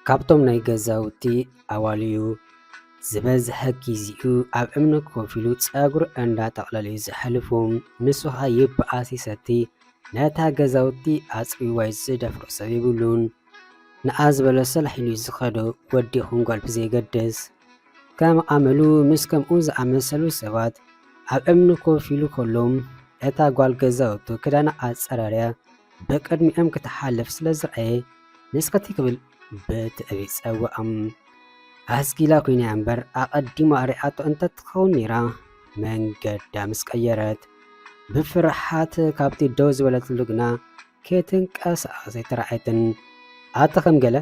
ካብቶም ናይ ገዛውቲ ኣዋልዩ ዝበዝሐ ግዚኡ ኣብ እምኒ ኮፍ ኢሉ ፀጉሪ እንዳጠቕለለ ዘሕልፉ ንሱ ኸ ይበኣስ ይሰቲ ነታ ገዛውቲ ኣፅቢዋይ ዝደፍሮ ሰብ ይብሉን። ንኣ ዝበለ ሰላሕ ኢሉ ዝኸዶ ወዲ ይኹን ጓል ብዘይገድስ ከም ዓመሉ ምስ ከምኡ ዝኣመሰሉ ሰባት ኣብ እምኒ ኮፍ ኢሉ ከሎም እታ ጓል ገዛውቱ ክዳና ኣፀራርያ ብቅድሚኦም ክትሓልፍ ስለ ዝረአየ ንስከቲ ክብል ብትዕቢት ፀውዖም። ኣስጊላ ኮይና እምበር ኣቐዲማ ሪኣቶ እንተትኸውን ነይራ መንገዳ ምስ ቀየረት ብፍርሓት ካብቲ ደው ዝበለትሉ ግና ከይትንቀሳቐሰት ተራእየትን። ኣተ ከም ገለ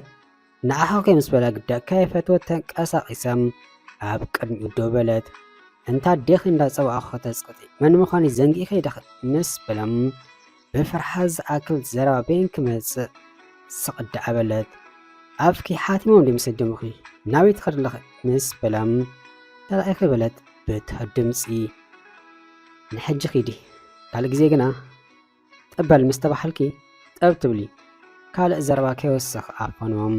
ንዓኻ ከይምስ በላ ግዳእ ከይፈትወት ተንቀሳቒሰም ኣብ ቅድሚኡ ደው በለት። እንታ ዴኺ እንዳፀዋዕኹ ተፅቅጢ መን ምዃኑ ዘንጊእኸ ይደኽል ምስ በለም ብፍርሓት ዝኣክል ዘረባ በይን ክመፅእ ስቕዳዕ በለት። ኣብኪ ሓቲሞም ዲ ምስ ድምኺ ናበይ ትኸድ ኣለኸ ምስ በላም ተራእኺ በለት ብትሕት ድምፂ። ንሕጂ ኺዲ ካልእ ግዜ ግና ጥበል ምስ ተባሃልኪ ጠብ ትብሊ ካልእ ዘረባ ከይወስኽ ኣፈኖም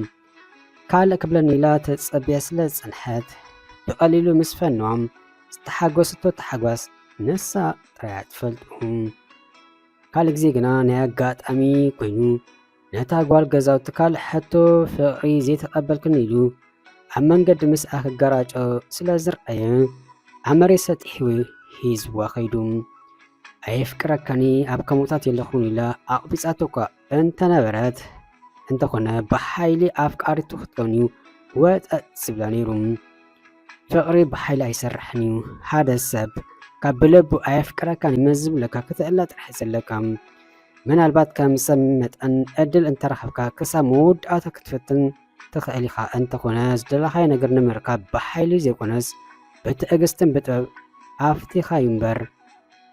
ካልእ ክብለኒ ኢላ ተፀቢያ ስለ ዝፀንሐት ብቐሊሉ ምስ ፈንዎም ዝተሓጎስቶ ተሓጓስ ንሳ ጥራያ ትፈልጡ። ካልእ ግዜ ግና ናይ ኣጋጣሚ ኮይኑ ነታ ጓል ገዛውቲ ካልእ ሕቶ ፍቕሪ ዘይተቐበልክኒ ኢሉ ኣብ መንገዲ ምስኣ ክገራጮ ስለ ዝረአየ ኣብ መሬት ሰጢሑ ሒዝዋ ኸይዱ ኣየፍቅረካኒ ኣብ ከምኡታት የለኹን ኢላ ኣቕቢፃቶ እኳ እንተነበረት እንተኾነ ብሓይሊ ኣፍቃሪቱ ክትኮን እዩ ወጠጥ ዝብላ ነይሩ። ፍቕሪ ብሓይሊ ኣይሰርሕን እዩ። ሓደ ሰብ ካብ ብልቡ ኣየፍቅረካኒ ምስ ዝብለካ ክትእላ ጥራሕ ዘለካ ምናልባት ከም ሰብ መጠን ዕድል እንተረኸብካ ክሳብ መወዳእታ ክትፍትን ትኽእል ኢኻ እንተኾነ ዝደለኻዮ ነገር ንምርካብ ብሓይሊ ዘይኮነስ ብትዕግስትን ብጥበብ ኣፍቲኻዩ እምበር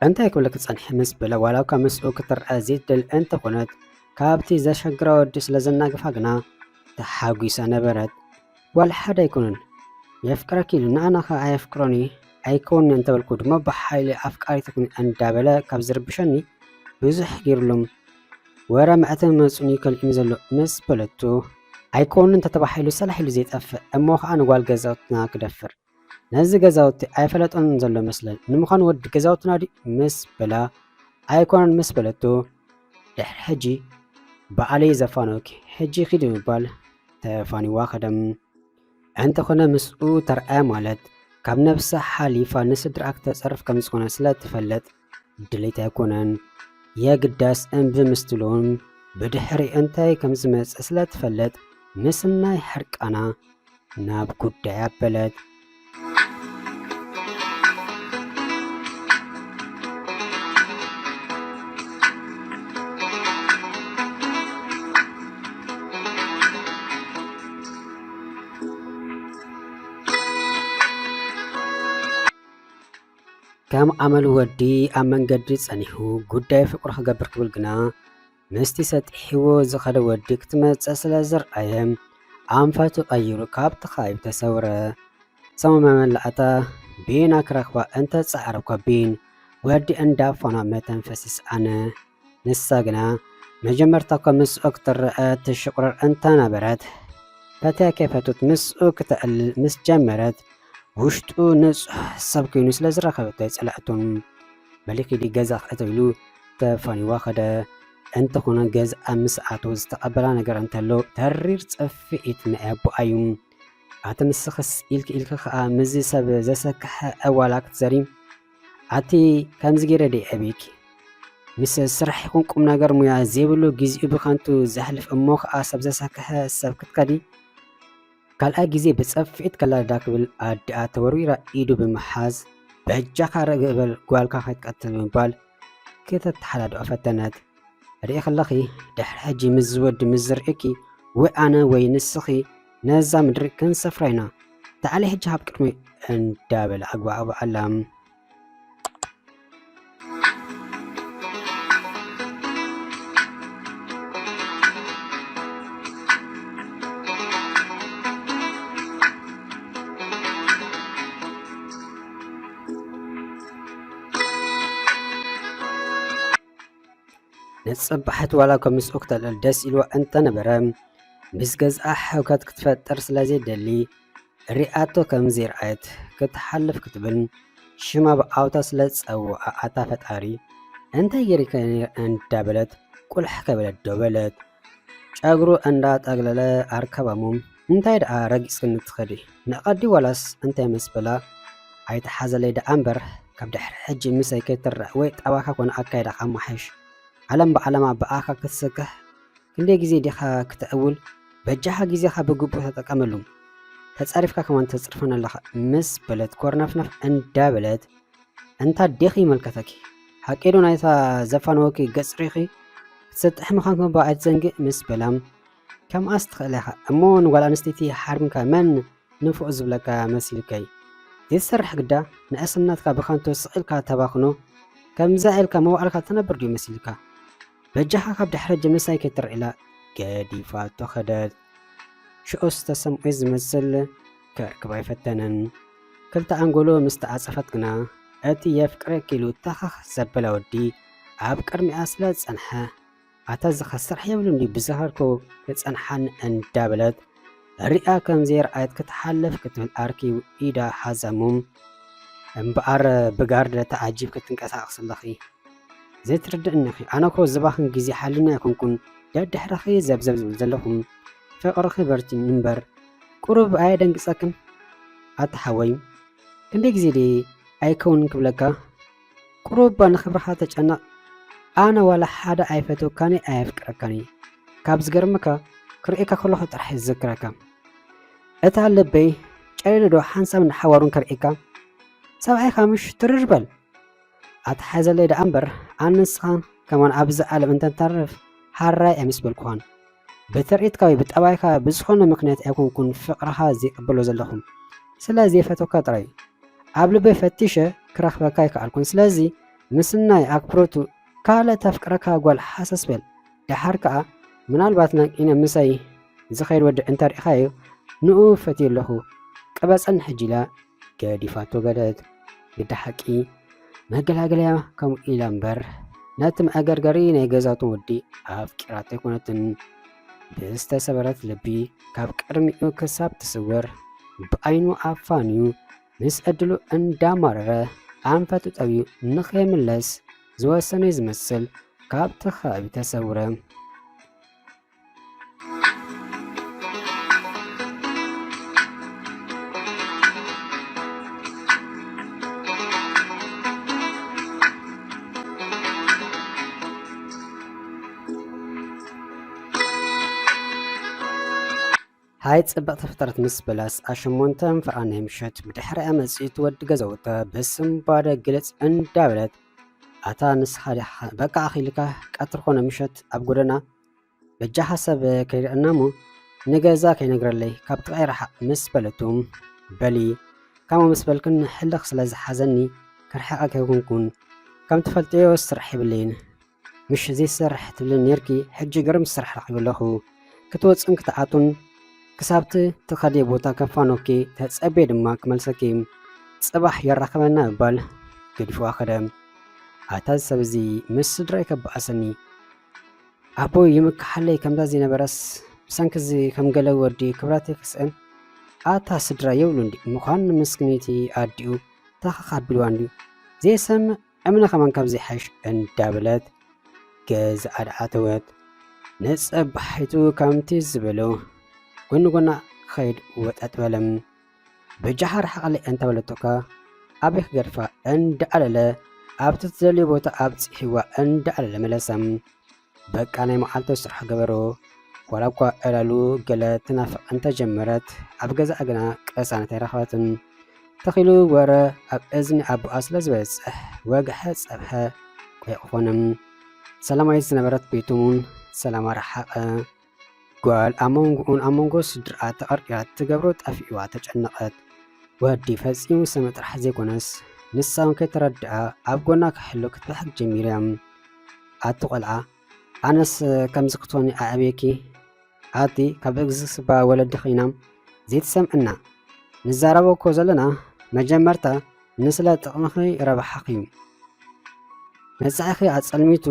እንታይ ክብለክ ፀንሐ ምስ በለ ዋላ እኳ ምስኡ ክትርአ ዘይትደሊ እንተኾነት ካብቲ ዘሸግራ ወዲ ስለ ዘናግፋ ግና ተሓጒሳ ነበረት። ዋላ ሓደ ኣይኮነን የፍቅረኪ ኢሉ ንኣናኸ ኣየፍቅሮኒ ኣይከውኒ እንተበልኩ ድማ ብሓይሊ ኣፍቃሪትኩኒ እንዳበለ ካብ ዝርብሸኒ ብዙሕ ገይሩሎም ወረ መዕተብ መፁኒ ከልኢኒ ዘሎ ምስ በለቱ ኣይከውኒ እንተተባሂሉ ሰላሕ ኢሉ ዘይጠፍእ እሞ ከዓ ንጓል ገዛውትና ክደፍር ነዚ ገዛውቲ ኣይፈለጦን ዘሎ መስለን ንምዃኑ ወዲ ገዛውትና ዲ ምስ በላ ኣይኮነን ምስ በለቱ ድሕሪ ሕጂ በዓለይ ዘፋኖኪ ሕጂ ኺድ ምባል ተፋኒዋ ኸደም እንተኾነ ምስኡ ተርአያ ማለት ካብ ነብሳ ሓሊፋ ንስድራ ክተፀርፍ ከም ዝኾነ ስለ ትፈለጥ ድሌት ኣይኮነን የግዳስ እምቢ ምስትሎም ብድሕሪ እንታይ ከም ዝመፅእ ስለ ትፈለጥ ምስናይ ሕርቃና ናብ ጉዳይ ኣበለት። ከም ዓመሉ ወዲ ኣብ መንገዲ ፀኒሑ ጉዳይ ፍቅሩ ክገብር ክብል ግና ምስቲ ሰጢሕዎ ዝኸደ ወዲ ክትመፅእ ስለ ዝረአየ ኣንፈቱ ቀይሩ ካብቲ ኻይብ ተሰውረ። ሰሙመ መላእታ ቤና ክረኽባ እንተፀዓረብኳ ቤን ወዲ እንዳፋና መተንፈሲ ሰኣነ። ንሳ ግና መጀመርታ እኳ ምስኡ ክትርአ ትሽቁረር እንተነበረት ፈትያ ከይፈቱት ምስኡ ክትዕልል ምስ ጀመረት ውሽጡ ንጹሕ ሰብ ኮይኑ ስለ ዝረኸበቶ ኣይፀላእቱን። መሊኺዲ ገዛ ክእተው ኢሉ ተፋኒዋ ኸደ። እንተኾነ ገዝኣ ምስ ኣተወ ዝተቐበላ ነገር እንተሎ ተሪር ፀፊኢት ናይ ኣቦኣዩ ኣቲ ንስኽስ ኢልኪ ከዓ ምዝ ሰብ ዘሰክሐ ኣዋላ ክትዘሪ ኣቲ ከምዚ ገይረ ደይ ኣቤኪ ምስ ስራሕ ይኹን ቁም ነገር ሙያ ዘይብሉ ግዚኡ ብኸንቱ ዘሕልፍ እሞ ከዓ ሰብ ዘሰክሐ ሰብ ክትከዲ ካልኣይ ግዜ ብፀፊዒት ከላዳ ክብል ኣዲኣ ተወርዊራ ኢዱ ብምሓዝ በጃኻ ረግእበል ጓልካ ከይትቀትል ብምባል ክተተሓላድኦ ፈተነት። ርኢ ኸለኺ ድሕሪ ሕጂ ምስ ዝወዲ ምስ ዝርእኪ ወይ ኣነ ወይ ንስኺ ነዛ ምድሪ ክንሰፍራ ኢና ተዓለይ ሕጂ ሃብ ቅድሚ እንዳበለ ኣግባዕባ ኣላም። ነፀባሕት ዋላ ከም ምስኡ ክተልዕል ደስ ኢልዋ እንተነበረ ምስ ገዝኣ ሕውከት ክትፈጥር ስለዘይደሊ ሪኣቶ ከም ዘይረኣየት ክትሓልፍ ክትብል ሽማ ብኣውታ ስለ ዝፀውዓ ኣታ ፈጣሪ እንታይ ጌሪከ እንዳበለት ቁልሕ ከበለት ደበለት ጨጉሩ እንዳጠግለለ ኣርከባሞም እንታይ ደኣ ረጊፅክኒ ትኸዲ ንቐዲ ዋላስ እንታይ መስበላ ኣይተሓዘለይ ደኣ እምበር ካብ ድሕሪ ሕጂ ምሰይ ከይትረአ ወይ ጠባካ ኮነ ኣካይዳኻ ማሓሽ ዓለም ብዓለማ ብኣኻ ክትስክሕ ክንደይ ግዜ ዲኻ ክትዕውል በጃኻ ግዜኻ ብግቡእ ተጠቀመሉ ተጻሪፍካ ከማን ተጽርፈን ኣለኻ ምስ በለት ኮርናፍናፍ እንዳበለት እንታ ዲኺ ይመልከተኪ ሓቂዱ ናይታ ዘፋነወኪ ገጽ ሪኺ ክትሰጥሕ ምዃንኩም ብኣይት ዘንግእ ምስ በላም ከምኣስ ትኽእል ኢኻ እሞ ንጓል ኣንስተይቲ ሓርምካ መን ንፉእ ዝብለካ መሲልከይ ዘይትሰርሕ ግዳ ንእስምናትካ ብኻንቶ ስቒልካ ተባኽኖ ከምዛ ኢልካ መዋዕልካ ተነብር ድዩ መሲልካ በጃኻ ካብ ድሕሪ ጅምሳይ ከይትርአ ኢላ ገዲፋቶ ኸደት ሽዑስ ተሰምዒ ዝመስል ክርክብ ኣይፈተነን ክልተ ኣንጎሎ ምስ ተዓፀፈት ግና እቲ የፍቅረኪ ኢሉ ተኸኽ ዘበለ ወዲ ኣብ ቅድሚኣ ስለ ዝጸንሐ ኣታ ዝኸስርሕ የብሉ እንዲ ብዝኸርኮ ክጸንሓን እንዳበለት ሪኣ ከም ዘይረኣየት ክትሓልፍ ክትብል ኣርኪቡ ኢዳ ሓዘሞም እምበኣር ብጋርደ ተዓጂብ ክትንቀሳቐስ ኣለኺ ዘይትርድእኒኺ ኣነኮ ዝባኽን ግዜ ሓልና ኣይኮንኩን ደድሕረኺ ዘብዘብ ዝብል ዘለኹም ፍቕርኺ በርቲን እምበር ቁሩብ ኣየደንግጸክን ኣተሓወይ ክንደይ ግዜ ደ ኣይከውን ክብለካ ቁሩብ ንኽብርኻ ተጨነቕ ኣነ ዋላ ሓደ ኣይፈትወካኒ ኣየፍቅረካኒ ካብ ዝገርመካ ክርኤካ ከለኹ ጥራሕ ዝዝክረካ እታ ልበይ ጨሊሉ ዶ ሓንሳብ ንሓዋሩን ከርኤካ ሰብኣይካ ምሽ ትርርበል ኣተሓዘለይ ደኣ እምበር ኣነስኻን ከማን ኣብዚ ዓለም እንተንተርፍ ሓራይ ኣይምስበልኩኻን ብትርኢትካ ወይ ብጠባይካ ብዝኾነ ምክንያት ኣይኮንኩን ፍቕርኻ ዘይቅበሎ ዘለኹም ስለዚ የፈተወካ ጥራይ ኣብ ልበይ ፈቲሸ ክረኽበካ ይከኣልኩን ስለዚ ምስናይ ኣክብሮቱ ካልእ ተፍቅረካ ጓል ሓሰስ በል ድሓር ከዓ ምናልባት ናቂነ ምሳይ ዝኸይድ ወዲ እንተሪእኻዮ ንኡ ፈትዮ ኣለኹ ቅበፀን ሕጂ ኢላ ገዲፋቶ ገለት ግዳሓቂ መገላገለያ ከምኡ ኢላ እምበር ነቲ መኣገርገሪ ናይ ገዛቶም ወዲ ኣፍቂራቶ ኣይኮነትን ብዝተሰበረት ልቢ ካብ ቅድሚኡ ክሳብ ትስወር ብኣይኑ ኣፋንዩ ምስ ዕድሉ እንዳማረረ ኣንፈቱ ጠብዩ ንኸይምለስ ዝወሰነ ዝመስል ካብቲ ከባቢ ተሰውረ ሃይ ጽብቕቲ ፍጥረት ምስ በላስ ኣሸሞንተን ፍርኣን ናይ ምሸት ብድሕሪኣ መጺት ወዲ ገዛውታ በስምባደ ግልጽ እንዳበለት ኣታ ንስኻ በቃ ኣኺልካ ቀትር ኮነ ምሸት ኣብ ጎደና በጃኻ ሰብ ከይርአና እሞ ንገዛ ከይነግረለይ ካብ ጥቓይ ረሓቕ ምስ በለቱም በሊ ካሞ ምስ በልክን ሕልኽ ስለ ዝሓዘኒ ክርሕቐ ከይኮንኩን ከም ትፈልጥዮ ስራሕ ይብለይን ምሽ ዘይሰርሕ ትብልን ነርኪ ሕጂ ግርም ዝስራሕ ረኺቡ ኣለኹ ክትወፅን ክትኣቱን ክሳብቲ ትኸደየ ቦታ ከፋኖኪ ተጸበየ ድማ ክመልሰኪ ጽባሕ የራኸበና እባል ገዲፉ ኣኸደ ኣታ ሰብ እዚ ምስ ስድራይ ከበኣሰኒ ኣቦ ይምክሓለይ ከምዛ ዝነበረስ ብሰንኪ ከም ገለ ወዲ ክብራተይ ክስእን ኣታ ስድራ የብሉ እንዲ ምዃን ምስክኒቲ ኣዲኡ ተኸኻ ኣቢልዋ እንድዩ ዘይሰምዕ እምነ ኸማን ካብ ዘይሓሽ እንዳበለት ገዛ ኣድዓተወት ንጸባሒቱ ከምቲ ዝበሎ ጎኒ ጎና ኸይድ ወጠጥ በለም በጃኻ ርሓቐለይ እንተበለቶካ ኣበይ ክገድፋ እንዳኣለለ ኣብቲ ትዘልዮ ቦታ ኣብፂሒዋ እንዳኣለለ መለሰም በቃ ናይ መዓልቶ ስራሕ ገበሮ ዋላ እኳ ዕላሉ ገለ ትናፍቕ እንተጀመረት ኣብ ገዛእ ግና ቀሳነት ኣይረኸበትን ተኺሉ ወረ ኣብ እዝኒ ኣቦኣ ስለ ዝበፅሕ ወግሐ ፀብሐ ቆይቕ ኾነም ሰላማዊት ዝነበረት ቤቶሙን ሰላማ ረሓቐ ጓል ኣመንጎኡን ኣመንጎ ስድርኣ ተቐርቂራት ትገብሮ ጠፊእዋ ተጨነቐት ወዲ ፈጺሙ ሰመ ጥራሕ ዘይኮነስ ንሳውን ከይተረድኣ ኣብ ጎና ክሕሎ ክትበሕግ ጀሚርያ ኣቲ ቆልዓ ኣነስ ከምዚ ክትኾኒ ኣዕብየኪ ኣቲ ካብ እግዝስባ ወለዲ ኺናም ዘይትሰምዕና ንዛረበኮ ዘለና መጀመርታ ንስለ ጥቕምኺ ረባሓኺ እዩ መጻኢኺ ኣጸልሚቱ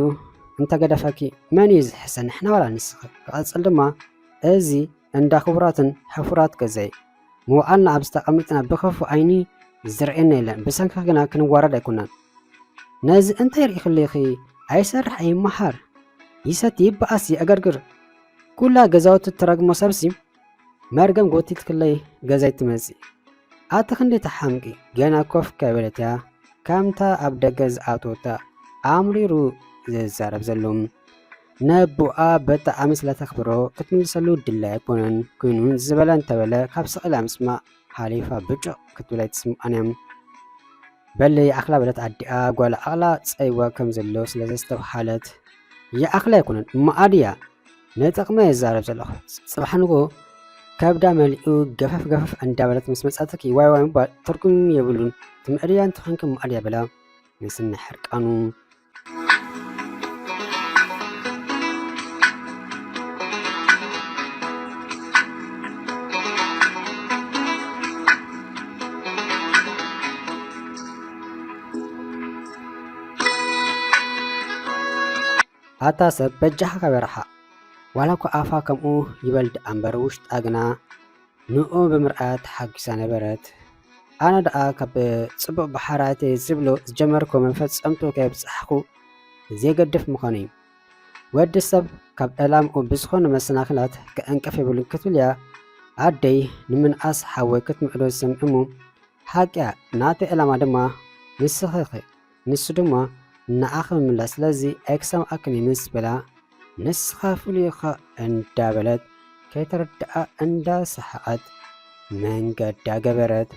እንተገደፈኪ መን እዩ ዝሕሰን ንሕና ዋላ ንስኺ ክቐጽል ድማ እዚ እንዳ ክቡራትን ሕፉራት ገዛይ ምውዓልና ኣብ ዝተቐሚጥና ብኸፉ ዓይኒ ዝርአየና የለን ብሰንኪ ግና ክንዋረድ ኣይኮናን ነዚ እንታይ ርኢኽለ ኢኺ ኣይሰርሕ ኣይመሓር ይሰቲ ይበኣስ ይኣገርግር ኩላ ገዛውቲ ትረግሞ ሰብሲ መርገም ጎቲት ክለይ ገዛይ ትመጽእ ኣተ ክንደይ ተሓምቂ ገና ኮፍ ከበለት እያ ከምታ ኣብ ደገ ዝኣተወታ ኣምሪሩ ዝዛረብ ዘሎ ነቡኣ ብጣዕሚ ስለተኽብሮ ክትምልሰሉ ድላይ ኣይኮነን ኮይኑ ዝበለ እንተበለ ካብ ስቕላ ምስማዕ ሓሊፋ ብጭቕ ክትብል ኣይትስምዖን እያ በለይ ኣኽላ በለት ኣዲኣ ጓል ኣኽላ ፀይዋ ከም ዘሎ ስለ ዘስተባሃለት የኣኽላ ኣይኮነን እማኣድያ ነጥቕመ የዛረብ ዘለኹ ጽባሕ ንጎ ከብዳ መሊኡ ገፈፍ ገፈፍ እንዳበለት ምስ መጻተኪ ዋይ ዋይ ምባል ትርጉም የብሉን ትምዕድያ እንትኾንክ እማኣድያ በላ ንስኒ ሕርቃኑ ኣታ ሰብ በጃኻ ከበረኻ ዋላ እኳ ኣፋ ከምኡ ይበል ደኣ እምበር ውሽጣ ግና ንኡ ብምርኣት ሓጊሳ ነበረት ኣነ ደኣ ካብ ጽቡቕ ባሕራት ዝብሎ ዝጀመርኮ መፈጸምቶ ከየብፅሕኹ ዘይገድፍ ምዃኑ እዩ ወዲ ሰብ ካብ ዕላምኡ ብዝኾነ መሰናኽላት ክዕንቀፍ የብሉን ክትብል እያ ኣደይ ንምንኣስ ሓወይ ክትምዕዶ ዝሰምዕ እሞ ሓቂያ ናተይ ዕላማ ድማ ንስኺ ንሱ ድማ ንኣኸ ምምላስ ስለዚ ኣይክሰምዓክን ምስ በላ ንስኻ ፍሉይኻ እንዳበለት ከይተረድኣ እንዳሰሓቐት መንገዳ ገበረት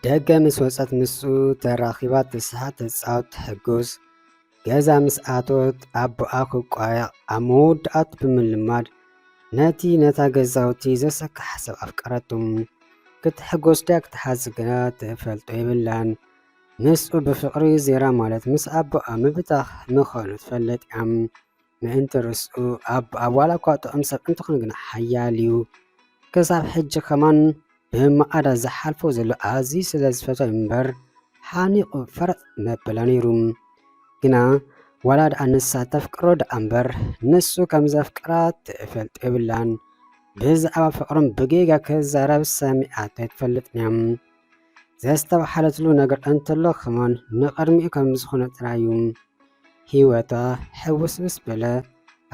ደገ ምስ ወፀት ምስኡ ተራኺባት ትስሓት ተፃወት ትሕጉስ ገዛ ምስ ኣቶት ኣቦኣ ክቋየቕ ኣብ መወዳእቱ ብምልማድ ነቲ ነታ ገዛውቲ ዘሰክሕ ሰብ ኣፍቀረቱም ክትሕጎስ ድያ ክትሓዝ ግና ትፈልጦ የብላን ምስኡ ብፍቕሪ ዜራ ማለት ምስ ኣቦኣ ምብታኽ ምዃኑ ትፈልጥ እያ ምእንቲ ርስኡ ኣቦኣ ዋላ እኳ ጥዑም ሰብ እንትኾነ ግና ሓያል እዩ ክሳብ ሕጂ ከማን ብመኣዳ ዝሓልፎ ዘሎ ኣዝዩ ስለ ዝፈትዎ እምበር ሓኒቑ ፈረጥ መበላ ነይሩ ግና ዋላ ደኣ ንሳ ተፍቅሮ ደኣ እምበር ንሱ ከም ዘፍቅራ ትፈልጦ የብላን ብዛዕባ ፍቕሮም ብጌጋ ክዛረብ ሰሚዓቶ ኣይትፈልጥን እያ ዘስተባሓለትሉ ነገር እንተሎ ከማን ንቐድሚኡ ከም ዝኾነ ጥራዩ ሂወታ ሕውስብስ በለ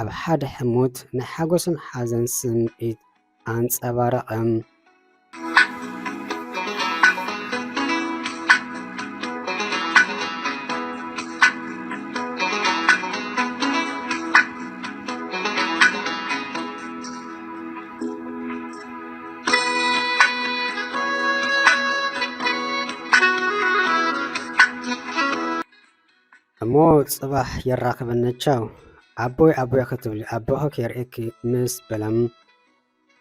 ኣብ ሓደ ሕሞት ናይ ሓጎስን ሓዘን ስምዒት ኣንጸባረቐ እሞ ጽባሕ የራኽበነ ቻው ኣቦይ ኣቦይ ክትብል ኣቦኸ ከይርኤኪ ምስ በላም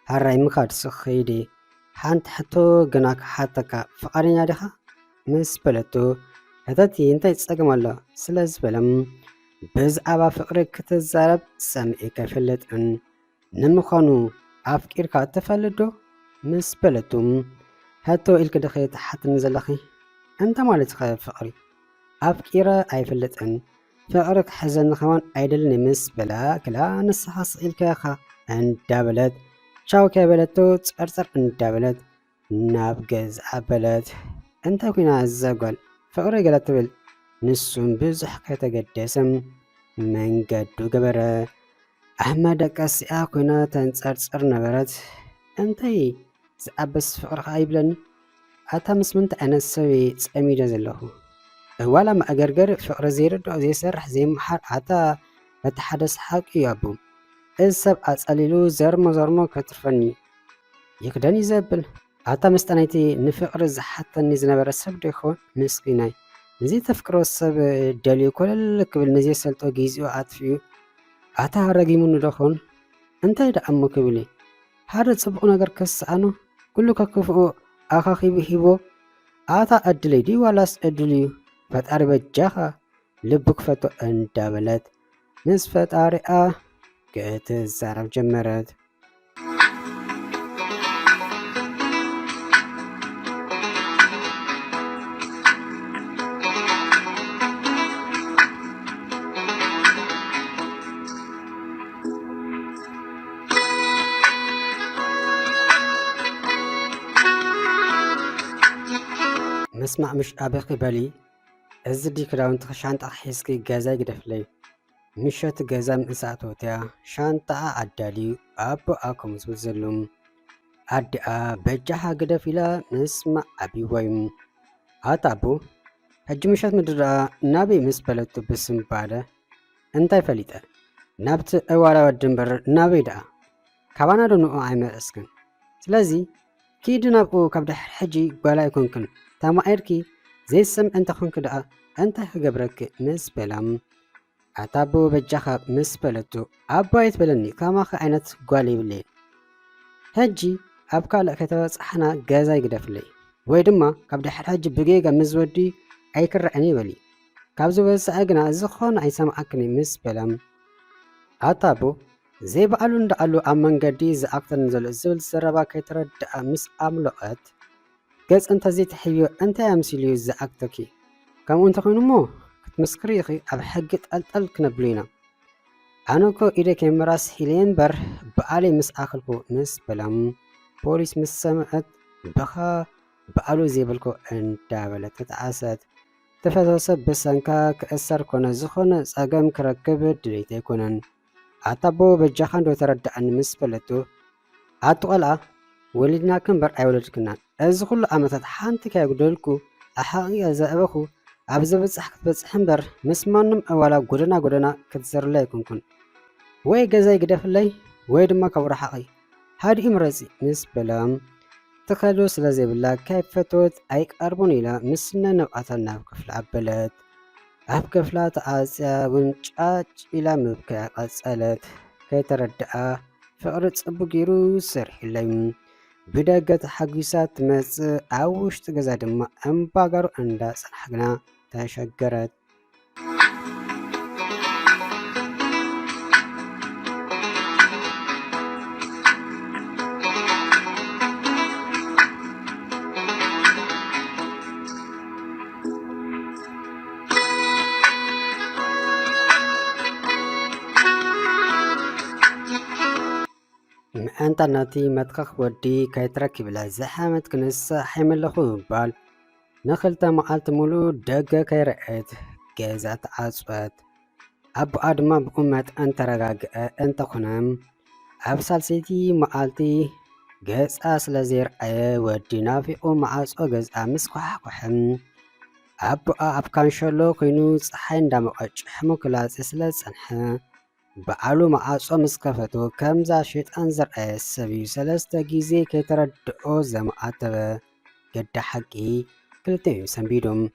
ሃራይ ምኻድ ስኸይዲ ሓንቲ ሕቶ ግና ክሓተካ ፍቓደኛ ዲኻ ምስ በለቶ ሕተቲ እንታይ ፀገም ኣሎ ስለ ዝበለም ብዛዕባ ፍቕሪ ክትዛረብ ሰምዒ ከይፈለጥን ንምዃኑ ኣፍቂርካ ትፈልጥ ዶ ምስ በለቱም ሕቶ ኢልክ ድኸ ተሓትኒ ዘለኺ እንታይ ማለት ኸ ፍቕሪ ኣፍቂረ ኣይፍለጥን ፍቕሪ ክሕዘኒ ኸማን ኣይደልን ምስ በላ ክላ ንስኻ ስኢልካ ኢኻ እንዳበለት ቻው ከበለቶ ጸርጸር እንዳበለት ናብ ገዝኣ በለት እንታይ ኮይና ዘጓል ፍቕሪ ገለ ትብል ንሱም ብዙሕ ከተገደሰም መንገዱ ገበረ ኣሕመድ ቀሲኣ ኮይና ተንጸርጽር ነበረት እንታይ ዝኣበስ ፍቕርኻ ይብለኒ ኣታ ምስ ምንታይ ዓይነት ሰብ ፀሚደ ዘለኹ ዋላ ማእገርገር ፍቕሪ ዘይርድኦ ዘይሰርሕ ዘይመሓር ኣታ እቲ ሓደ ሰሓቂ እዩ ኣቦ እዚ ሰብ ኣጸሊሉ ዘርሞ ከትርፈኒ ይክደን እዩ ዘብል ኣታ ምስጠናይቲ ንፍቕሪ ዝሓተኒ ዝነበረ ሰብ ዶ ይኾን ምስኪናይ ነዚ ተፍቅሮ ሰብ ደልዩ ኮለል ክብል ንዘይሰልጦ ጊዜኡ ኣጥፍኡ ኣታ ረጊሙኒ ዶኾን እንታይ ደኣ እሞ ክብል ሓደ ጽቡቕ ነገር ከስኣኖ ኩሉ ከክፍኡ ኣኻኺቡ ሂቦ ኣታ ዕድለይ ድዩ ዋላስ ዕድል እዩ ፈጣሪ በጃኻ ልቡ ክፈቶ እንዳበለት ምስ ፈጣሪኣ ክትዛረብ ጀመረት مسمع مش أبيخ بالي أزدي كراونت شانتا حيسكي جازا قدفلي مشت جازا مساعتوتيا شانتا عدالي أبو أكم زلزلهم أدعى بجاها قدفلا مسمع أبي ويم أتابو هجي مشت مدرا نابي مسبلتو بسم بعده انتي فليتا نابت أولا ودنبر نابي دا كابانا دونو عيمة اسكن سلازي كي دنابو كابده حجي قوالا يكونكن تاما ايركي زي السم انت خونك دا انت خقبرك مسبلام أتابو بجاها مسبلتو أبا يتبلني كاما خاينت قوالي بلي هجي أبكا لأكتواز أحنا غازا يقدفلي ويدما كابده حجي بقيقا مزودي أيكر عني بلي كابزو بس أغنى زخون أي سمعكني مسبلام أتابو زي بقالو ندقالو أمان قدي زأكتر نزل الزول سربا كيترد مس أملوقت قز أنت زي تحيو أنت يمسيليو زأكتكي كم أنت خينو مو كتمسكريخي أب حقت ألتل كنبلينا أنوكو إيدي كاميراس هيلين بر بقالي مس آخلكو مس بلام بوليس مس سمعت بخا بقالو زيبلكو اندابلة تتعاسد تفتوسب بسانكا كأسر كونا زخون ساقم كركب دليتي كونن أتابو بجاخان دو تردأن مسبلتو أتوقلا ولدنا كنبر أي ولدكنا أزخل أمتت حانتي كيقدولكو أحاقي أزأبخو أبزبت سحكت بسحنبر مسمانم أولا قدنا كتزر ليكم كن وي قزاي قدف اللي وي دما كبر حقي هادي إمرزي مسبلام تخلو سلازي بالله كيف فتوت أيك أربون إلى مسنا نوعاتنا بكفل عبلت أبكفلات آسيا ونشاج إلى مبكا قصالت كي تردأ فقرت أبوغيرو سرح الليم بداقة حقيسات مس أوش تغزا دما أمباقرو أندا سنحقنا تشجرت أنت ناتي متخخ ودي كي تركب لا زحامت كنس حمل بال نخلت معالت مولو دقة كي رأيت جازات عصبت أب أدما بأمت أنت رقاق أنت خنام أب سالسيتي معالتي جاز أسل زير أي ودينا في معاص أجاز أمس قحم أب كان شلو كينو صحين دمقج حمو كلاس إسلاس أنحا بقالو معاصو مسكفتو كمزا شيطان زرعي السبيو سلسة جيزي كي تردقو زمعاتبه قد حقي كلتين سنبيدوم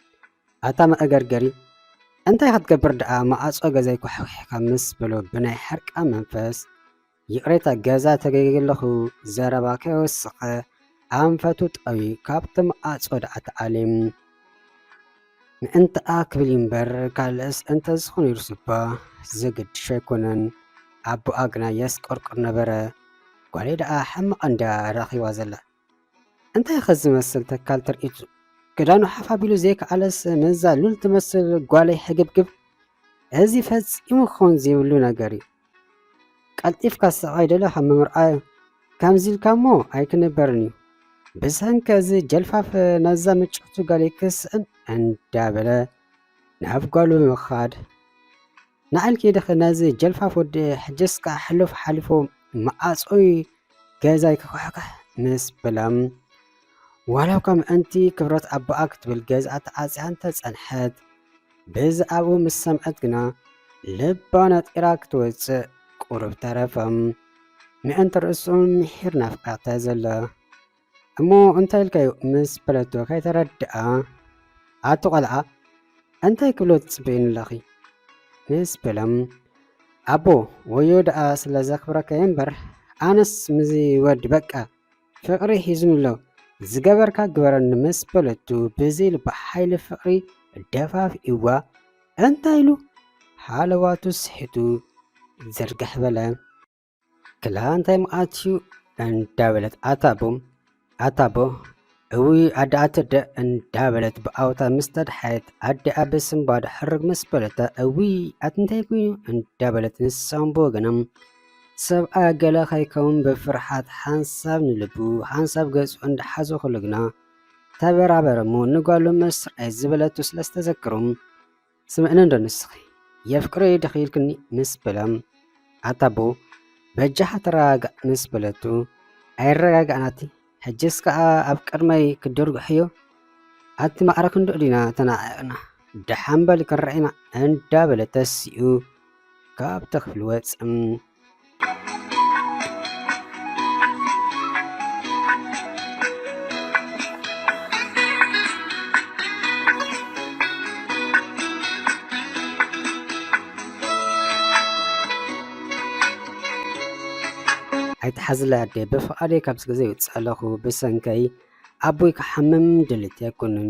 أتام أقرقري أنت هتقبر دقا معاصو غزاي كحوحي كمس بلو بناي حرق منفس يقريتا غزا تغيغلخو زرباكي وسقه أنفتو تقوي كابت معاصو دقا تعاليم أنت أكبل ينبر كالس أنت زخون يرسبا زقد شاكونن أبو أغنى يسقرقر نبرا قولي دقا حمق اندا راخي وازلا أنت يخز مسل تكال ترئيتو كدانو حفا بيلو زيك ألس منزا لول تمثل قولي حقبقب هزي فز يمخون زي ولو نقاري قلتيف كاسقاي دلا حمم مرآيو كامزيل كامو أيكن برنيو بسهن كازي جلفاف نزا مجحتو قالي كسن اندابلا نعف قالو مخاد نعل كي دخل نازي جلفاف ودي حجسكا حلوف حلفو معاصوي جازاي كحكا مس بلام ولو كم أنتي كبرت أبوك بالجازات عازي أنت تنحد بز أبو مسمعت جنا لبانت إراك توز قرب ترفم مئن ترسون محير نفق اعتزل أمو أنت الكيو مس بلدو كي تردأ عاتو قلعة أنت كلو تسبين لغي مس بلام أبو ويود أسل زخبرك ينبر أنس مزي ود بكا فقري حزن له زقبرك قبرن مس بلدو بزيل بحيل فقري الدفاف إيوا أنت إلو حالواتو سحتو زرقح بلا كلا أنت مقاتيو اندابلت أتابو أوي أدعت دا اندابلت بأوتا مستد حيث أدى أبسم بعد حرق مسبلتا أوي أتنتيكوينو اندابلت نسان بوغنم سب أقلا خيكون بفرحات حانساب نلبو حانساب غزو عند حزو خلقنا ተበራበረ እሞ ንጓሉ ምስርዓይ ዝበለቱ ስለዝተዘክሮም ስምዕነ እንዶ ንስኺ የፍቅሪ ድኺልክኒ ምስ በላም ኣታቦ በጃኻ ተረጋጋእ ምስ በለቱ ኣይረጋጋእናቲ ሕጅስ ከዓ ኣብ ቅድመይ ክድርግሕዮ ኣቲ ማዕረ ክንድኡ ዲና ተናዓቕና ደሓንበል ክንርአና እንዳበለ ተሲኡ ካብ ተኽፍል ወፅም ኣይተሓዝለ ኣዴ ብፍቓደይ ካብዚ ግዜ ይውፅእ ኣለኹ ብሰንከይ ኣቦይ ክሓምም ድልት ኣይኮንን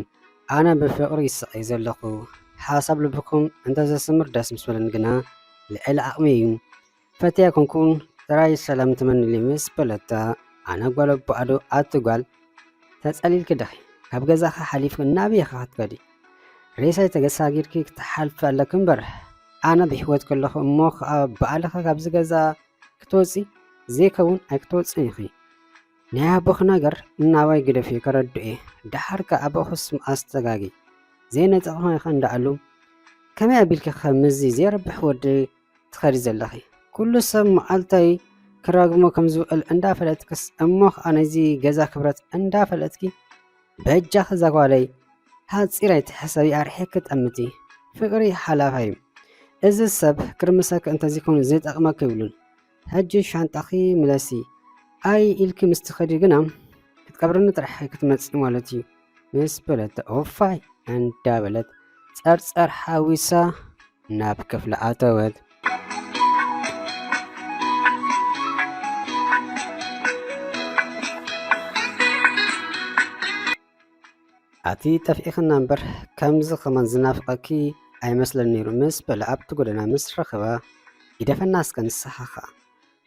ኣነ ብፍቕሪ ይስቀይ ዘለኹ ሓሳብ ልብኩም እንተዘስምር ደስ ምስ በለኒ ግና ልዕሊ ዓቕሚ እዩ ፈትያ ኮንኩን ጥራይ ሰላም ትመንሊ ምስ በለታ ኣነ ጓል ኣቦኣዶ ኣትጓል ተጸሊልክ ደኺ ካብ ገዛኻ ሓሊፍክ ናበይኻ ክትከዲ ሬሳይ ተገሳጊርኪ ክትሓልፍ ኣለክ እምበር ኣነ ብሕይወት ከለኹ እሞ ከዓ በዓልኻ ካብዚ ገዛ ክትወፂ ዘይከውን ኣይክትወፅን ኢኺ ናይ ኣቦኽ ነገር እናባይ ግደፊ ከረድእ ድሓርካ ኣቦኽስ ኣስተጋጊ ዘይነፀቕኻ ኢኻ እንዳኣሉ ከመይ ኣቢልኪ ከምዚ ዘይረብሕ ወዲ ትኸዲ ዘለኺ ኩሉ ሰብ መዓልታይ ክረግሞ ከም ዝውዕል እንዳፈለጥክስ እሞ ከዓ ነዚ ገዛ ክብረት እንዳፈለጥኪ በጃኺ ዘጓለይ ሓፂራይ ትሕሰቢ ኣርሒ ክትጠምቲ ፍቅሪ ሓላፋ እዩ እዚ ሰብ ክርምሰክ እንተዚኮኑ ዘይጠቕመክ ይብሉን ሕጂ ሻንጣኺ ምለሲ ኣይ ኢልኪ ምስ ትኸዲ ግና ክትቀብርኒ ጥራሕ ክትመፅእ ማለት እዩ ምስ በለተ ኦፋይ እንዳበለት ጸርጸር ሓዊሳ ናብ ክፍሊ ኣተወት ኣቲ ጠፊእኽና እምበር ከምዚ ኸመን ዝናፍቐኪ ኣይመስለን ነይሩ ምስ በለ ኣብቲ ጎደና ምስ ረኸባ ይደፈና እስከ ንስኻ ኸ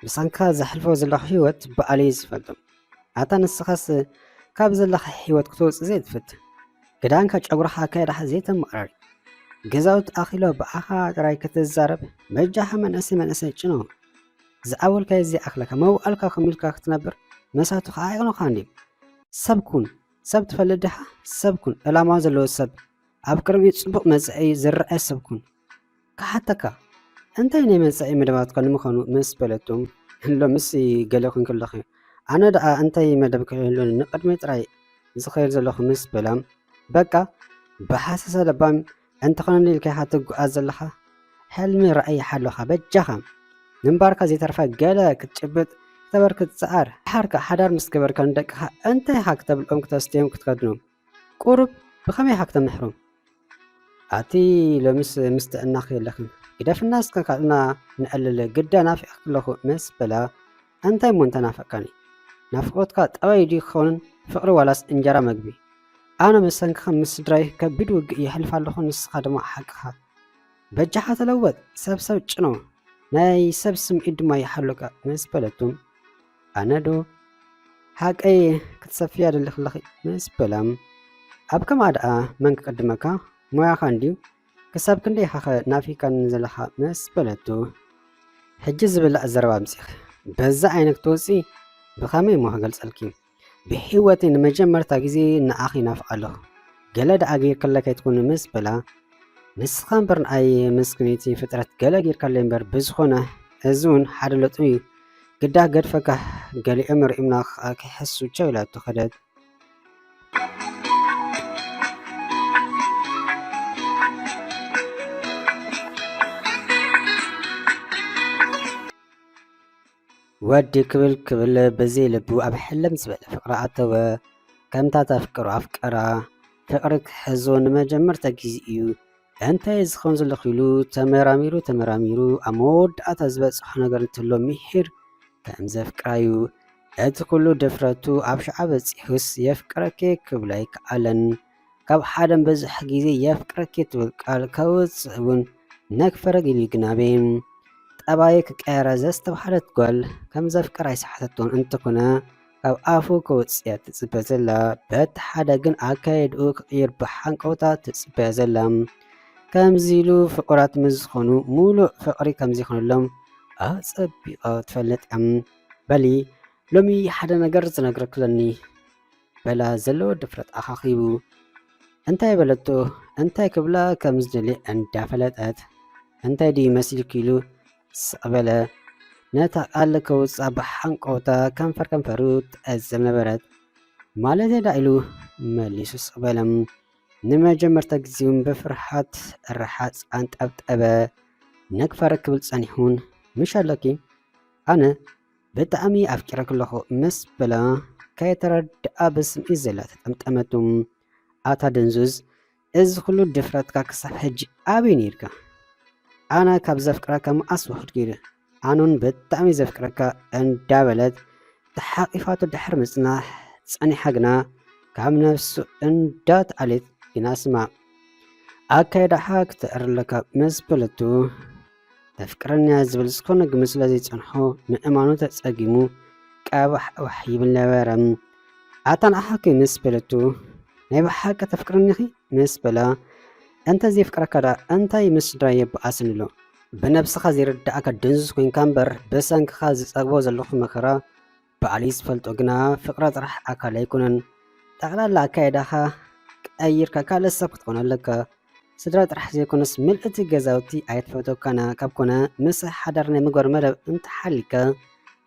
ብሳንካ ዘሕልፎ ዘለኹ ህይወት በዓለይ ዝፈልጦም ኣታ ንስኻስ ካብ ዘለኻ ህይወት ክትወፅእ ዘይትፍት ግዳንካ ጨጉርኻ ኣካይዳኻ ዘይተመቕራሪ ገዛውቲ ኣኺሎ ብኣኻ ጥራይ ክትዛረብ በጃኻ መንእሰይ ጭኖ ዝዓወልካዮ ዘይኣኽለካ መውዓልካ ከሚልካ ክትነብር መሳቱ ከዓ ኣይቕኖኻ እንዲ ሰብኩን ሰብ ትፈልጥ ዲኻ ሰብኩን ዕላማ ዘለዎ ሰብ ኣብ ቅድሚኡ ፅቡቕ መፅአይ ዝረአ ሰብኩን ክሓተካ እንታይ ናይ መፅአይ መደባትካ ንምዃኑ ምስ በለቶም ሎምስ ገለ ኮን ከለኹ ኣነ ደኣ እንታይ መደብ ክህልዎን ንቅድሚ ጥራይ ዝኸይድ ዘለኹ ምስ በላም በቃ ብሓሰሰ ለባም እንተኾነ ኢልካ ኢኻ ትጓዓዝ ዘለኻ ሕልሚ ረኣይ ሓለኻ በጃኻ ንምባርካ ዘይተርፈ ገለ ክትጭብጥ ተበርክት ፀዓር ሓርካ ሓዳር ምስ ገበርካ ንደቅኻ እንታይ ኢኻ ክተብልኦም ክተስትዮም ክትከድኖም ቁሩብ ብኸመይ ኢኻ ክተምሕሮም ኣቲ ሎምስ ምስትእናኺ የለኽን ግደፍና እስከ ካልእና ንዕልል ግዳ ናፊቕ ከለኹ ምስ በላ እንታይ ሞ እንተናፈቅካኒ ናፍቆትካ ጠባይ ድዩ ክኸውንን ፍቕሪ ዋላስ እንጀራ መግቢ ኣነ መሰንክኻ ምስ ስድራይ ከቢድ ውግእ ይሕልፍ ኣለኹ ንስኻ ድማ ሓቅኻ በጃኻ ተለወጥ ሰብ ጭኖ ናይ ሰብ ስምዒት ድማ ይሓሉካ ምስ በለቱም ኣነ ዶ ሓቀይ ክትሰፍያ ደሊ ክለኺ ምስ በላም ኣብ ከማ ደኣ መን ክቅድመካ ሞያኻ እንድዩ ክሳብ ክንደይ ኢኻ ናፊካን ዘለኻ ምስ በለቱ ሕጂ ዝብላዕ ዘረባ ምፂኽ በዛ ዓይነት ክትወፂ ብኸመይ ሞ ክገልፀልኪ ብሕይወተይ ንመጀመርታ ግዜ ንኣኺ ናፍቕ ኣለኹ ገለ ደኣ ጌርከለካ ይትኩን ምስ በላ ንስኻ እምበር ንኣይ ምስክነይቲ ፍጥረት ገለ ጌርካለይ እምበር ብዝኾነ እዚ እውን ሓደ ለጡ እዩ ግዳ ገድፈካ ገሊኦም ርኢምና ከዓ ክሕሱ ቸው ኢላቱ ኸደት ወዲ ክብል በዘይ ልቡ ኣብ ሕለም ዝበለ ፍቅሪ ኣተወ ከምታ ተፍቅሮ ኣፍቀራ ፍቅሪ ክሕዞ ንመጀመርታ ግዜ እዩ እንታይ ዝኸውን ዘሎ ኺሉ ተመራሚሩ ኣብ መወዳእታ ዝበፅሖ ነገር እንትህሎ ምሒር ከም ዘፍቅራዩ እቲ ኩሉ ድፍረቱ ኣብ ሸዓ በፂሑስ የፍቅረኬ ክብሎ ኣይከኣለን ካብ ሓደን ብዙሕ ግዜ የፍቅረኬ ትብል ቃል ከውፅእ እውን ነክፈረግ ኢሉ ይግናቤን ጠባይ ክቀየረ ዘስተባሃለት ጓል ከም ዘፍቅር ኣይሰሓተቶን እንተኮነ ካብ ኣፉ ከውፅያ ትፅበ ዘላ በቲ ሓደ ግን ኣካየድኡ ክቕይር ብሓንቀውታ ትፅበ ዘላ ከምዚ ኢሉ ፍቁራት ምዝኾኑ ሙሉእ ፍቅሪ ከምዘይኮነሎም ኣፀቢቐ ትፈልጥ በሊ ሎሚ ሓደ ነገር ዝነግረክለኒ በላ ዘለዎ ድፍረት ኣኻኺቡ እንታይ በለቶ እንታይ ክብላ ከም ዝደልየ እንዳፈለጠት እንታይ ድዩ መሲልክ ኢሉ ስቕበለ ነታ ቃል ከውፃእ ብሓንቆታ ከንፈሩ ትዕዘብ ነበረት ማለት ዳ ኢሉ መሊሱ ስቕበለም ንመጀመርታ ጊዜውን ብፍርሓት ርሓፅ አንጠብጠበ ነክፈረ ክብል ጸኒሑን ምሽ ኣለኪ ኣነ ብጣዕሚ ኣፍቂረክ ኣለኹ ምስ በላ ከይተረድኣ ብስምዒት ዘላ ተጠምጠመቱም ኣታ ደንዙዝ እዚ ኩሉ ድፍረትካ ክሳብ ሕጂ ኣበይ ነይርካ ኣነ ካብ ዘፍቅረካ መዓስ ውሕድ ገይረ ኣኑን ብጣዕሚ ዘፍቅረካ እንዳበለት ተሓቂፋቶ ድሕር ምጽናሕ ጸኒሓ ግና ካብ ነፍሱ እንዳትዓለት ግና ስማ ኣካይዳሓ ክትዕርለካ ምስ በለቱ ተፍቅረኛ ዝብል ዝኾነ ግምት ስለ ዘይጸንሖ ምእማኑ ተጸጊሙ ቀባሕ ዋሕ ይብል ነበረ ኣታ ንኣሓኪ ምስ በለቱ ናይ ብሓቂ ተፍቅረኒኺ ምስ በላ እንተ ዘይፍቅረካ ዳ እንታይ ምስ ስድራ የበኣስን ኣሎ ብነብስኻ ዘይርዳእካ ድንዙዝ ኮንካ እምበር ብሰንኪኻ ዝጸግቦ ዘለኹ መከራ ባዕሊ ዝፈልጦ ግና ፍቅረ ጥራሕ ኣካል ኣይኮነን ጠቕላላ ኣካይዳኻ ቀይርካ ካልእ ሰብ ክትኮን ኣለካ ስድራ ጥራሕ ዘይኮነስ ምልእቲ ገዛውቲ ኣይትፈተካና ካብ ኮነ ምስ ሓዳር ናይ ምግባር መደብ እንትሓሊካ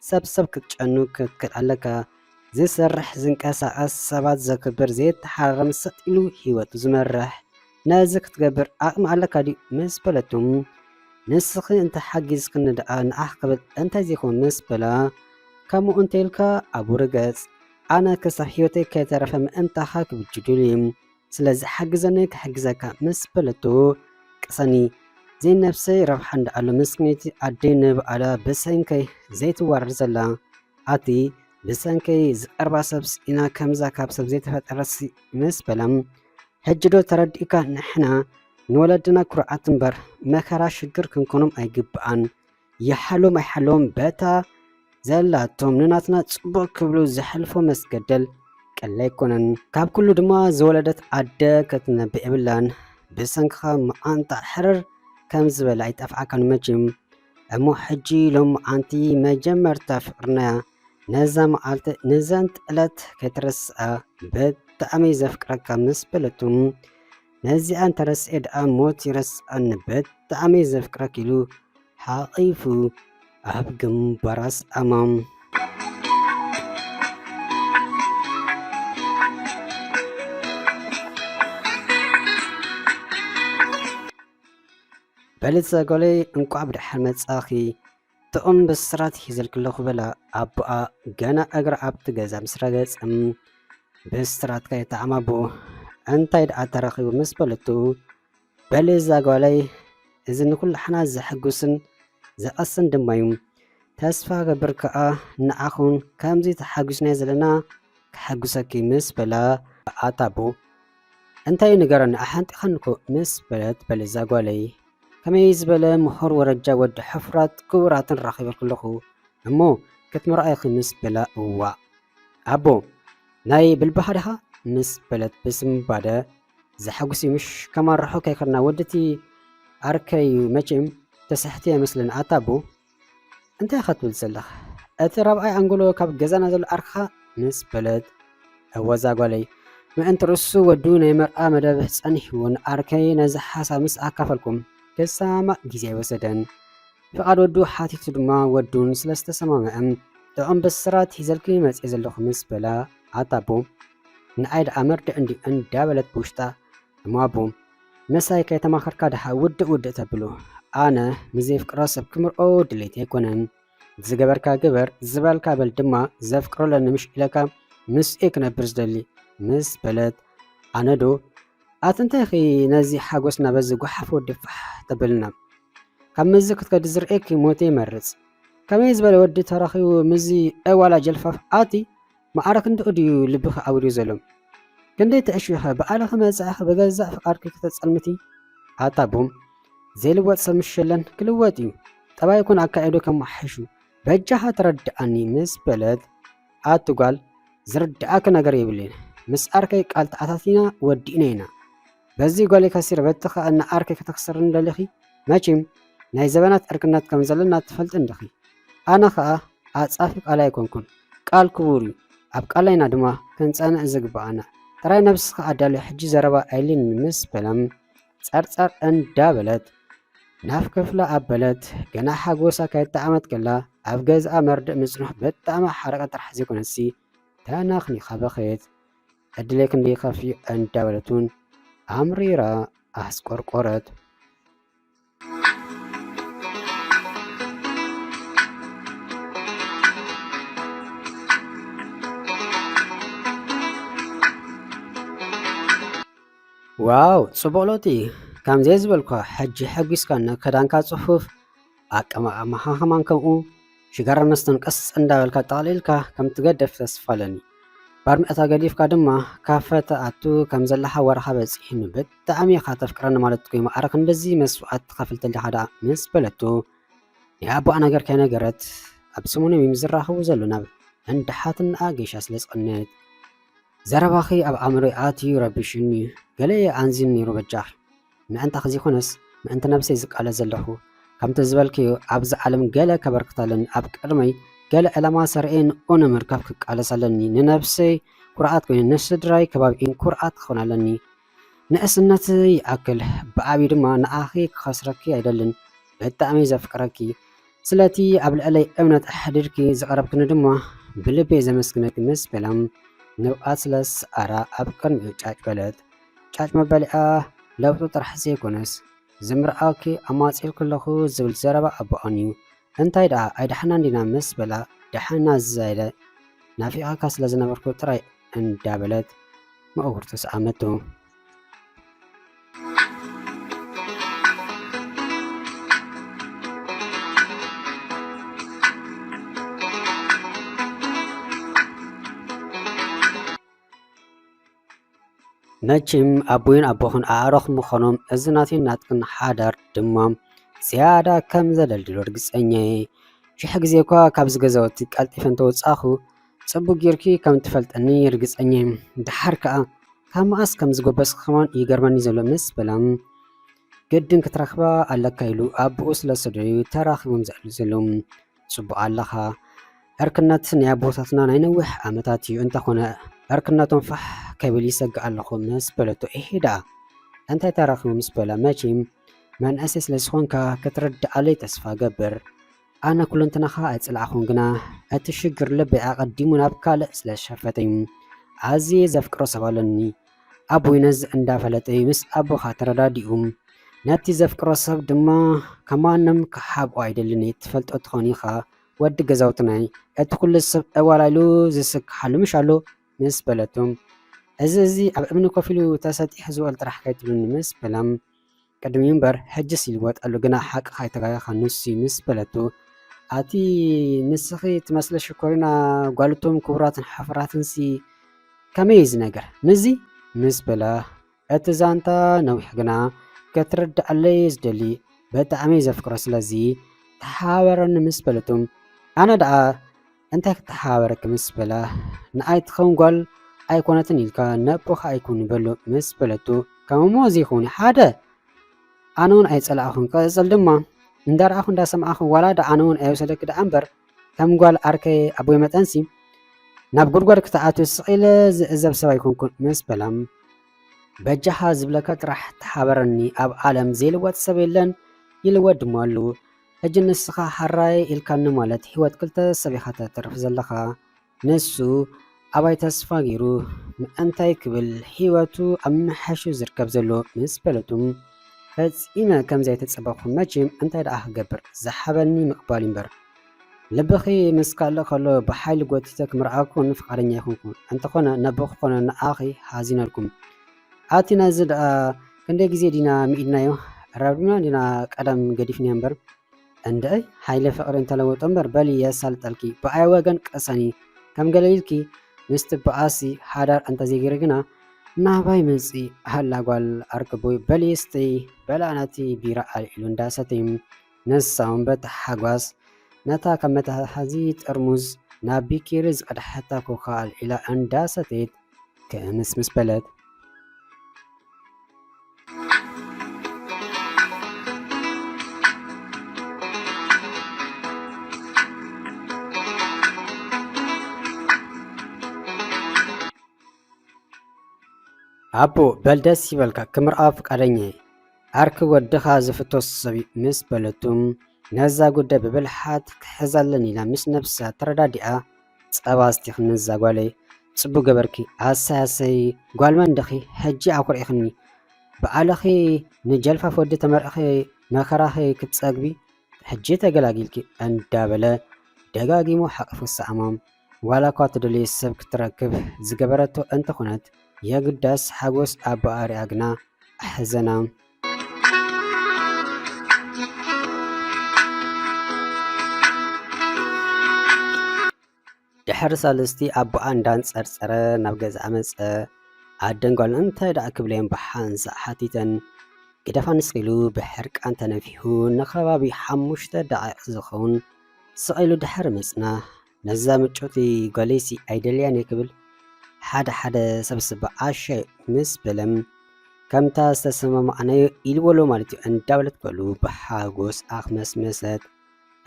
ሰብ ክትጨኑ ክትክእል ኣለካ ዝሰርሕ ዝንቀሳቐስ ሰባት ዘክብር ዘይተሓረም ሰጢሉ ሂወቱ ዝመርሕ ነዚ ክትገብር ኣቕሚ ኣለካ ድዩ ምስ በለቱም ንስኺ እንተሓጊዝክኒ ደኣ ንኣኽ ክብል እንታይ ዘይኮን ምስ በላ ከምኡ እንተኢልካ ኣብ ርገጽ ኣነ ክሳብ ሂወተይ ከይተረፈ ምእንታኻ ክብጅዱል እዩ ስለዚ ሓግዘኒ ክሕግዘካ ምስ በለቱ ቅሰኒ ዘይነፍሰይ ረብሓ እንዳኣሎ ምስክነቲ ኣደይ ንበኣላ ብሰንከይ ዘይትዋርድ ዘላ ኣቲ ብሰንከይ ዝቐርባ ሰብ ስኢና ከምዛ ካብ ሰብ ዘይተፈጠረሲ ምስ በላም ሕጂ ዶ ተረዲእካ ንሕና ንወለድና ኩርዓት እምበር መከራ ሽግር ክንኮኖም ኣይግብኣን ይሓሎም ኣይሓሎም በታ ዘላቶም ንናትና ጽቡቕ ክብሉ ዘሕልፎ መስገደል ቀላ ኣይኮነን ካብ ኩሉ ድማ ዝወለደት ኣደ ክትነብእ የብላን ብሰንኪኻ መዓንታ ሕርር ከም ዝበለ ኣይጠፍዓካን መችም እሞ ሕጂ ሎም መዓንቲ መጀመርታ ፍቅርናያ ነዛ መዓልቲ ንዘንት ዕለት ከይትረስኣ ብጣዕሚ ዘፍቅረካ ምስ በለቱም ነዚኣ እንተረስኤ ደኣ ሞት ይረስኣኒ ብጣዕሚ ዘፍቅረክ ኢሉ ሓቒፉ ኣብ ግንባራ ሰኣማም በልት ዘጎለይ እንቋዕ ብድሕር መጻኺ ጥቕም ብስራት ሒዘልክለኹ በላ ኣቦኣ ገና እግሪ ኣብቲ ገዛ ምስ ረገጸም ብስራትካ የተዓማቦ እንታይ ደኣ ተረኺቡ ምስ በለቱ በልት ዘጎለይ እዚ ንኩላሕና ዘሐጉስን ዘቐስን ድማ እዩ ተስፋ ገብር ከዓ ንኣኹን ከምዚ ተሓጒስናይ ዘለና ክሐጉሰኪ ምስ በላ ኣታቦ እንታይ ንገረኒ ኣሓንጢኸንኮ ምስ በለት በልት ዘጎለይ ከመይ ዝበለ ምሁር ወረጃ ወዲ ሕፍራት ክቡራትን ራኺበልኩ ኣለኹ እሞ ክትምርኣይኺ ምስ በላ እዋ ኣቦ ናይ ብልባኻ ዲኻ ምስ በለት ብስምባደ ዘሐጉስ ምሽ ከማርሖ ከይኸርና ወድቲ ኣርከዩ መቼም ተስሕቲ የመስልን ኣታቦ እንታይ ኢኻ ትብል ዘለኻ እቲ ራብኣይ ኣንጎሎ ካብ ገዛና ዘሎ ኣርክኻ ምስ በለት እወ ዘጎለይ ምእንቲ ርእሱ ወዱ ናይ መርኣ መደብ ጸኒሕዎ ንኣርከይ ነዚ ሓሳብ ምስ ኣካፈልኩም ክሳማዕ ግዜ ኣይወሰደን ፍቓድ ወዱ ሓቲቱ ድማ ወዱን ስለዝተሰማምዐን ጥቕም ብስራት ሒዘልኪ መፅእ ዘለኹ ምስ በላ ኣታቦ ንኣይ ደኣ መርድእ እንዲ እንዳበለት ብውሽጣ እሞ ኣቦ መሳይ ከይተማኸርካ ድሓ ውድእ ተብሎ ኣነ ንዘይፍቅሮ ሰብ ክምርኦ ድሌት ኣይኮነን ዝገበርካ ግበር ዝበልካ በል ድማ ዘፍቅሮለኒ ምሽ ኢለካ ምስኡ ክነብር ዝደሊ ምስ በለት ኣነ ዶ ኣትንታይ ኺ ነዚ ሓጎስና በዚ ጓሓፍ ወዲፋሕ ተብልና ካብ ምዚ ክትከዲ ዝርኤክ ሞቴ ይመርፅ ከመይ ዝበለ ወዲ ተረኺቡ ምዚ እዋላ ጀልፋፍ ኣቲ ማዕረክ እንድኡ ድዩ ልብኺ ኣውርዩ ዘሎ ክንደይ ተዕሽኸ ብኣለኺ መጻእኺ ብገዛእ ፍቓድኪ ክተጸልምቲ ኣታቦ ዘይልወጥ ሰብ ምሸለን ክልወጥ እዩ ጠባይ ይኩን ኣካይዶ ከመሓሹ በጃኻ ተረድኣኒ ምስ በለት ኣትጓል ዝርድኣክ ነገር የብልን ምስ ኣርከይ ቃል ተኣታቲና ወዲእና ኢና በዚ ጓሌ ከሲር በትኻ እና ኣርከይ ከተክስር እንደልኺ መቼም ናይ ዘበናት ዕርክነት ከም ዘለና ትፈልጥ እንደኺ ኣነ ከዓ ኣጻፊ ቃል ኣይኮንኩን ቃል ክቡር እዩ ኣብ ቃላይና ድማ ክንጸንዕ ዝግባአና ጥራይ ነብስኻ ኣዳልዮ ሕጂ ዘረባ ኣይልን ምስ በለም ጸርጸር እንዳበለት ናብ ክፍላ ኣበለት ገና ሓጎሳ ከይተዓመት ከላ ኣብ ገዝኣ መርድእ ምጽኑሕ ብጣዕሚ ሓረቐ ጥራሕ ዘይኮነሲ ተናኽኒኻ በኸየት ዕድለይ ክንደይ ከፍዩ እንዳበለቱን ኣምሪራ ኣስቆርቆረት። ዋው ጽቡቕ ለውጢ ከምዘይ ዝበልኳ ሕጂ ሕጊስካና ክዳንካ ጽፉፍ ኣቀማቕማኻ ኸማን ከምኡ ሽጋራ መስተን ቀስ እንዳበልካ ጠቕሊልካ ከም ትገደፍ ተስፋ ኣለኒ። ባርሚዕታ ገዲፍካ ድማ ካፈ ተኣቱ ከም ዘለኻ ወርኻ በፂሕኒ ብጣዕሚ ኢኻ ተፍቅረኒ ማለት ኮይኑ ማዕረክ እንደዚ መስዋዕት ትኸፍል ተለኻ ደኣ ምስ በለቶ ናይ ኣቦኣ ነገር ከይነገረት ኣብ ሰሙን እዮም ዝራኸቡ ዘሎ ናብ እንዳሓትና ጌሻ ስለ ዝቐነየት ዘረባኺ ኣብ ኣእምሮይ ኣትዩ ረቢሽኒ ገለ ኣንዚን ነይሩ በጃኺ ምእንታ ኸዚኾነስ ምእንቲ ነብሰይ ዝቃለ ዘለኹ ከምቲ ዝበልክዮ ኣብዚ ዓለም ገለ ከበርክታለኒ ኣብ ቅድመይ ገለ ዕላማ ሰርኤ ንኡነ ምርካብ ክቃለስ ኣለኒ ንነብሰይ ኩርዓት ኮይኑ ንስድራይ ከባቢኡን ኩርዓት ክኾን ኣለኒ ንእስነት ይኣክል ብዓብዪ ድማ ንኣኺ ክኸስረኪ ኣይደልን ብጣዕሚ ዘፍቅረኪ ስለቲ ኣብ ልዕለይ እምነት ኣሕዲድኪ ዝቐረብክኒ ድማ ብልቤ ዘመስግነኪ ምስ በላም ንብኣት ስለ ዝሰኣራ ኣብ ቅድሚኡ ጫጭ በለት። ጫጭ መበሊኣ ለውጡ ጥራሕ ዘይኮነስ ዝምርኣኪ ኣማጺል ከለኹ ዝብል ዘረባ ኣቦኣን እዩ። እንታይ ደኣ ኣይዳሕና እንዲና ምስ በላ ዳሕና ዝዛይደ ናፊቓካ ስለ ዝነበርኩ ጥራይ እንዳበለት መእውርቱ ሰኣመቱ። መችም ኣቦይን ኣቦኹን ኣዕሮኽ ምኾኖም እዚ ናትዩን ናትክን ሓዳር ድማ ዝያዳ ከም ዘደልድሎ ርግፀኛ ሽሕ ግዜ እኳ ካብዚ ገዛውቲ ቀልጢፈ እንተወፃኹ ጽቡቕ ጌርኪ ከም ትፈልጠኒ ርግፀኛ ድሓር ከዓ ካብ መዓስ ከም ዝጎበስክ ኸማን ይገርመኒ ዘሎ ምስ በላም ግድን ክትረኽባ ኣለካ ኢሉ ኣቦኡ ስለ ሰደዩ ተራኺቦም ዘዕሉ ዘሎም ጽቡቕ ኣለኻ ዕርክነት ናይ ኣቦታትና ናይ ነዊሕ ዓመታት እዩ እንተኾነ ዕርክነቶም ፋሕ ከብል ይሰግእ ኣለኹ ምስ በለቶ ኢሄዳ እንታይ ተራኺቡ ምስ በላ መቼም መንእሰይ ስለ ዝኾንካ ክትርዳኣለይ ተስፋ ገብር ኣነ ኩለንትናኻ ኣይፅላዕኹን ግና እቲ ሽግር ልበይ ኣቐዲሙ ናብ ካልእ ስለ ዝሸፈተይ ኣዝየ ዘፍቅሮ ሰብ ኣለኒ ኣቦይ ነዚ እንዳፈለጠይ ምስ ኣቦኻ ተረዳዲኡ ነቲ ዘፍቅሮ ሰብ ድማ ከማንም ክሓብኦ ኣይደልን ትፈልጦ ትኾን ኢኻ ወዲ ገዛውትናይ እቲ ኩሉ ሰብ እዋላይሉ ዝስክሓሉ ምሽ ኣሎ ምስ በለቶም እዚ ኣብ እምኒ ኮፍ ኢሉ ተሰጢሕ ዝውዕል ጥራሕ ከይትብሉኒ ምስ በላም ቅድሚ እምበር ሕጅስ ይልወጣሉ ግና ሓቅኻ ይተጋያኻ ንሱ ምስ በለቶ ኣቲ ንስኺ ትመስለ ሽኮሪና ጓልቶም ክቡራትን ሓፍራትን ሲ ከመይ እዚ ነገር ንዚ ምስ በላ እቲ ዛንታ ነዊሕ ግና ክትርዳኣለይ ዝደሊ ብጣዕሚ ዘፍቅሮ ስለዚ ተሓባበረኒ ምስ በለቶም ኣነ ደኣ እንታይ ክትሓባበረኪ ምስ በላ ንኣይ ትኸውን ጓል ኣይኮነትን ኢልካ ነቦኻ ኣይኮን በሎ ምስ በለቶ ከምሞ ዘይኸውን ሓደ ኣነ እውን ኣይፀላእኹን ቅፅል ድማ እንዳረኣኹ እንዳሰማዓኹ ዋላ ዳ ኣነ እውን ኣይወሰደኪ ደኣ እምበር ከም ጓል ኣርከ ኣቦይ መጠንሲ ናብ ጉድጓድ ክትኣትው ስቒለ ዝእዘብ ሰብ ኣይኮንኩን ምስ በላም በጃኻ ዝብለካ ጥራሕ ተሓበረኒ ኣብ ዓለም ዘይልወጥ ሰብ የለን ይልወጥ ድማ ኣለዉ ሕጂ ንስኻ ሓራይ ኢልካኒ ማለት ሂወት ክልተ ሰብ ኢኻ ተተርፍ ዘለኻ ንሱ ኣባይ ተስፋ ገይሩ ምእንታይ ክብል ሂወቱ ኣብ መሓሹ ዝርከብ ዘሎ ምስ በለቱም ፈፂመ ከምዘይ ተፀበኹ መቼም እንታይ ደኣ ክገብር ዝሓበኒ ምቕባል እምበር ልብኺ ምስ ካልእ ከሎ ብሓይሊ ጎቲተ ክምርኣኩን ፍቃደኛ ይኹንኩን እንተኾነ ነቦኹ ኮነ ንኣኺ ሓዚነልኩም ኣቲና እዚ ደኣ ክንደይ ግዜ ዲና ሚኢድናዮ ረብና ዲና ቀደም ገዲፍኒ እምበር እንደይ ሓይለ ፍቅሪ እንተለወጦ እምበር በሊ የሳልጠልኪ ብኣይ ወገን ቀሰኒ ከም ገለ ኢልኪ ምስቲ በኣሲ ሓዳር እንተዘይገይረ ግና ናባይ መፂ ሃላ ጓል ኣርክቦይ በሊ ስተይ በላዕናቲ ቢራ ኣልዒሉ እንዳሰተይ ነሳውን በቲ ሓጓስ ነታ ካብ መትሓዚ ጥርሙዝ ናብ ቢኬሪ ዝቀድሐታ ኮካ ኣልዒላ እንዳሰተየት ክምስምስ በለት። أبو بلدس يبلك كمرأة فقدني أرك ودخا زفتوس سبي مس بلتم نزا قد ببلحات حزلني لا مس نفسها تردادئة صباستي خنزا قولي صبو قبركي هساسي قول من دخي هجي عقر إخني بقالخي نجلفا فود تمرخي مخراخي كتساقبي حجي تقلاقيلكي اندابلا دقاقيمو حقفو السعمام ولا قاتل لي السبك تركب زقبرتو انت خنت يقدس حقوس أبو آري أقنا أحزنا دحر سالستي أبو أندان سرسرة نبغز عمس عدن قال انت دعك بلين بحان ساحاتيتن قدفان سقيلو بحرك أنت نفيهو نخربابي حموشتا دعاق زخون سقيلو دحر مسنا نزام تشوتي قاليسي أيدليان يكبل حدا سبسب عاشي مس بلم كمتا استسمى معنا إلولو مالتي أن دولة قلو بحاقوس أخمس مسات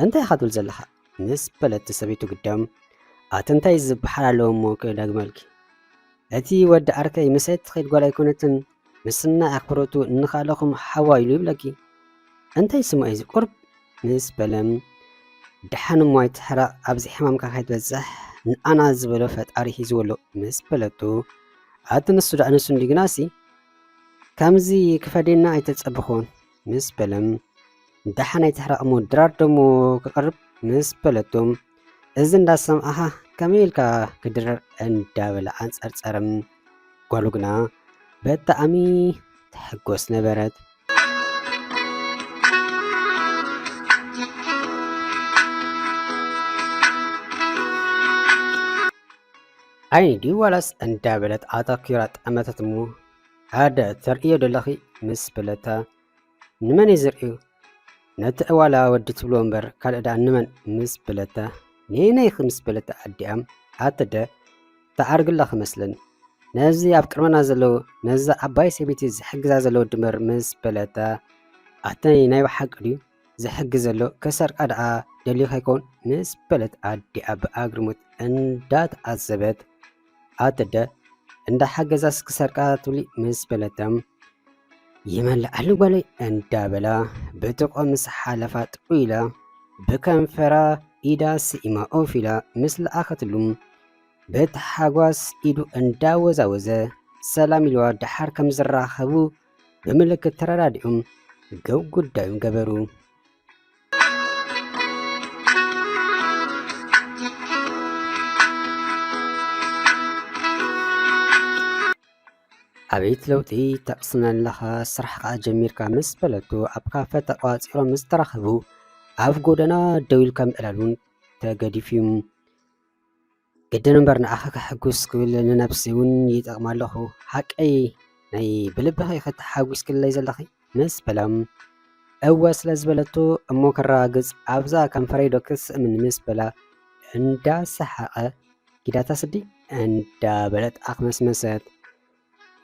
أنت يخدول زلخا مس بلد تسبيتو قدام أتنتا يزب حلالو موكي داقمالكي أتي ود أركي مسات خيد قولا يكونتن مسنا أخبروتو نخالخم حوايلو يبلكي أنت يسمى إيزي قرب مس بلم دحان مويت حرا أبزي حمام كاكايت بزح أنا زبلو فتاريخي زولو مس بلتو أتنسو دعنسو ندقناسي كامزي كفادينا أيتتصبخون مس بلم دحان يتحرق مدرار دمو كقرب مس بلتم إذن دا سمعها كميلكا كدرر اندابل أنس أرسرم قولوغنا بتأمي تحقوس نبرد أي دي ولس اندابلت آتاكيرات أمتتمو هذا ترئيو دلخي مس بلتا نمن يزرئيو نتأوالا ودت بلومبر كالدا نمن مس بلتا نينا يخمس بلتا أديام أتدا تعارق الله مثلا نازي أبكرمنا زلو نازا أباي سيبيتي زحق زلو دمر مس بلتا أتاني نايو حق ليو زحق زلو كسر أدعا دليو خيكون مس بلت أدي أب أغرموت اندات أزبت أتدا عند حق زاس كسر قاتولي مس بلتام يمن لعلو بالي اندابلا بتقو مس حالفات قيلة بكنفرا إيدا سئما أوفيلا مثل آختلوم بيت حاقواس إيدو انداوزا وزا سلام الوا دحار كم زراخبو بملك الترارادئم قو قدايم قبرو أبيت لوتي تقصنا لها سرحقا جميركا مس بلتو أبقا فتقوات إيرو مس ترخبو أف قودنا دويل كم إلالون تاقدي فيهم قدنا برنا أخاك حقوس كل لنفسي ون يتقمال له حق أي ناي بلبها يخد حقوس كل ليز اللخي مس بلام أواس لزبلتو أمو كراغز أبزا كم فريدو كس من مس بلا اندا سحاقة كدا تسدي اندا بلت أخمس مسات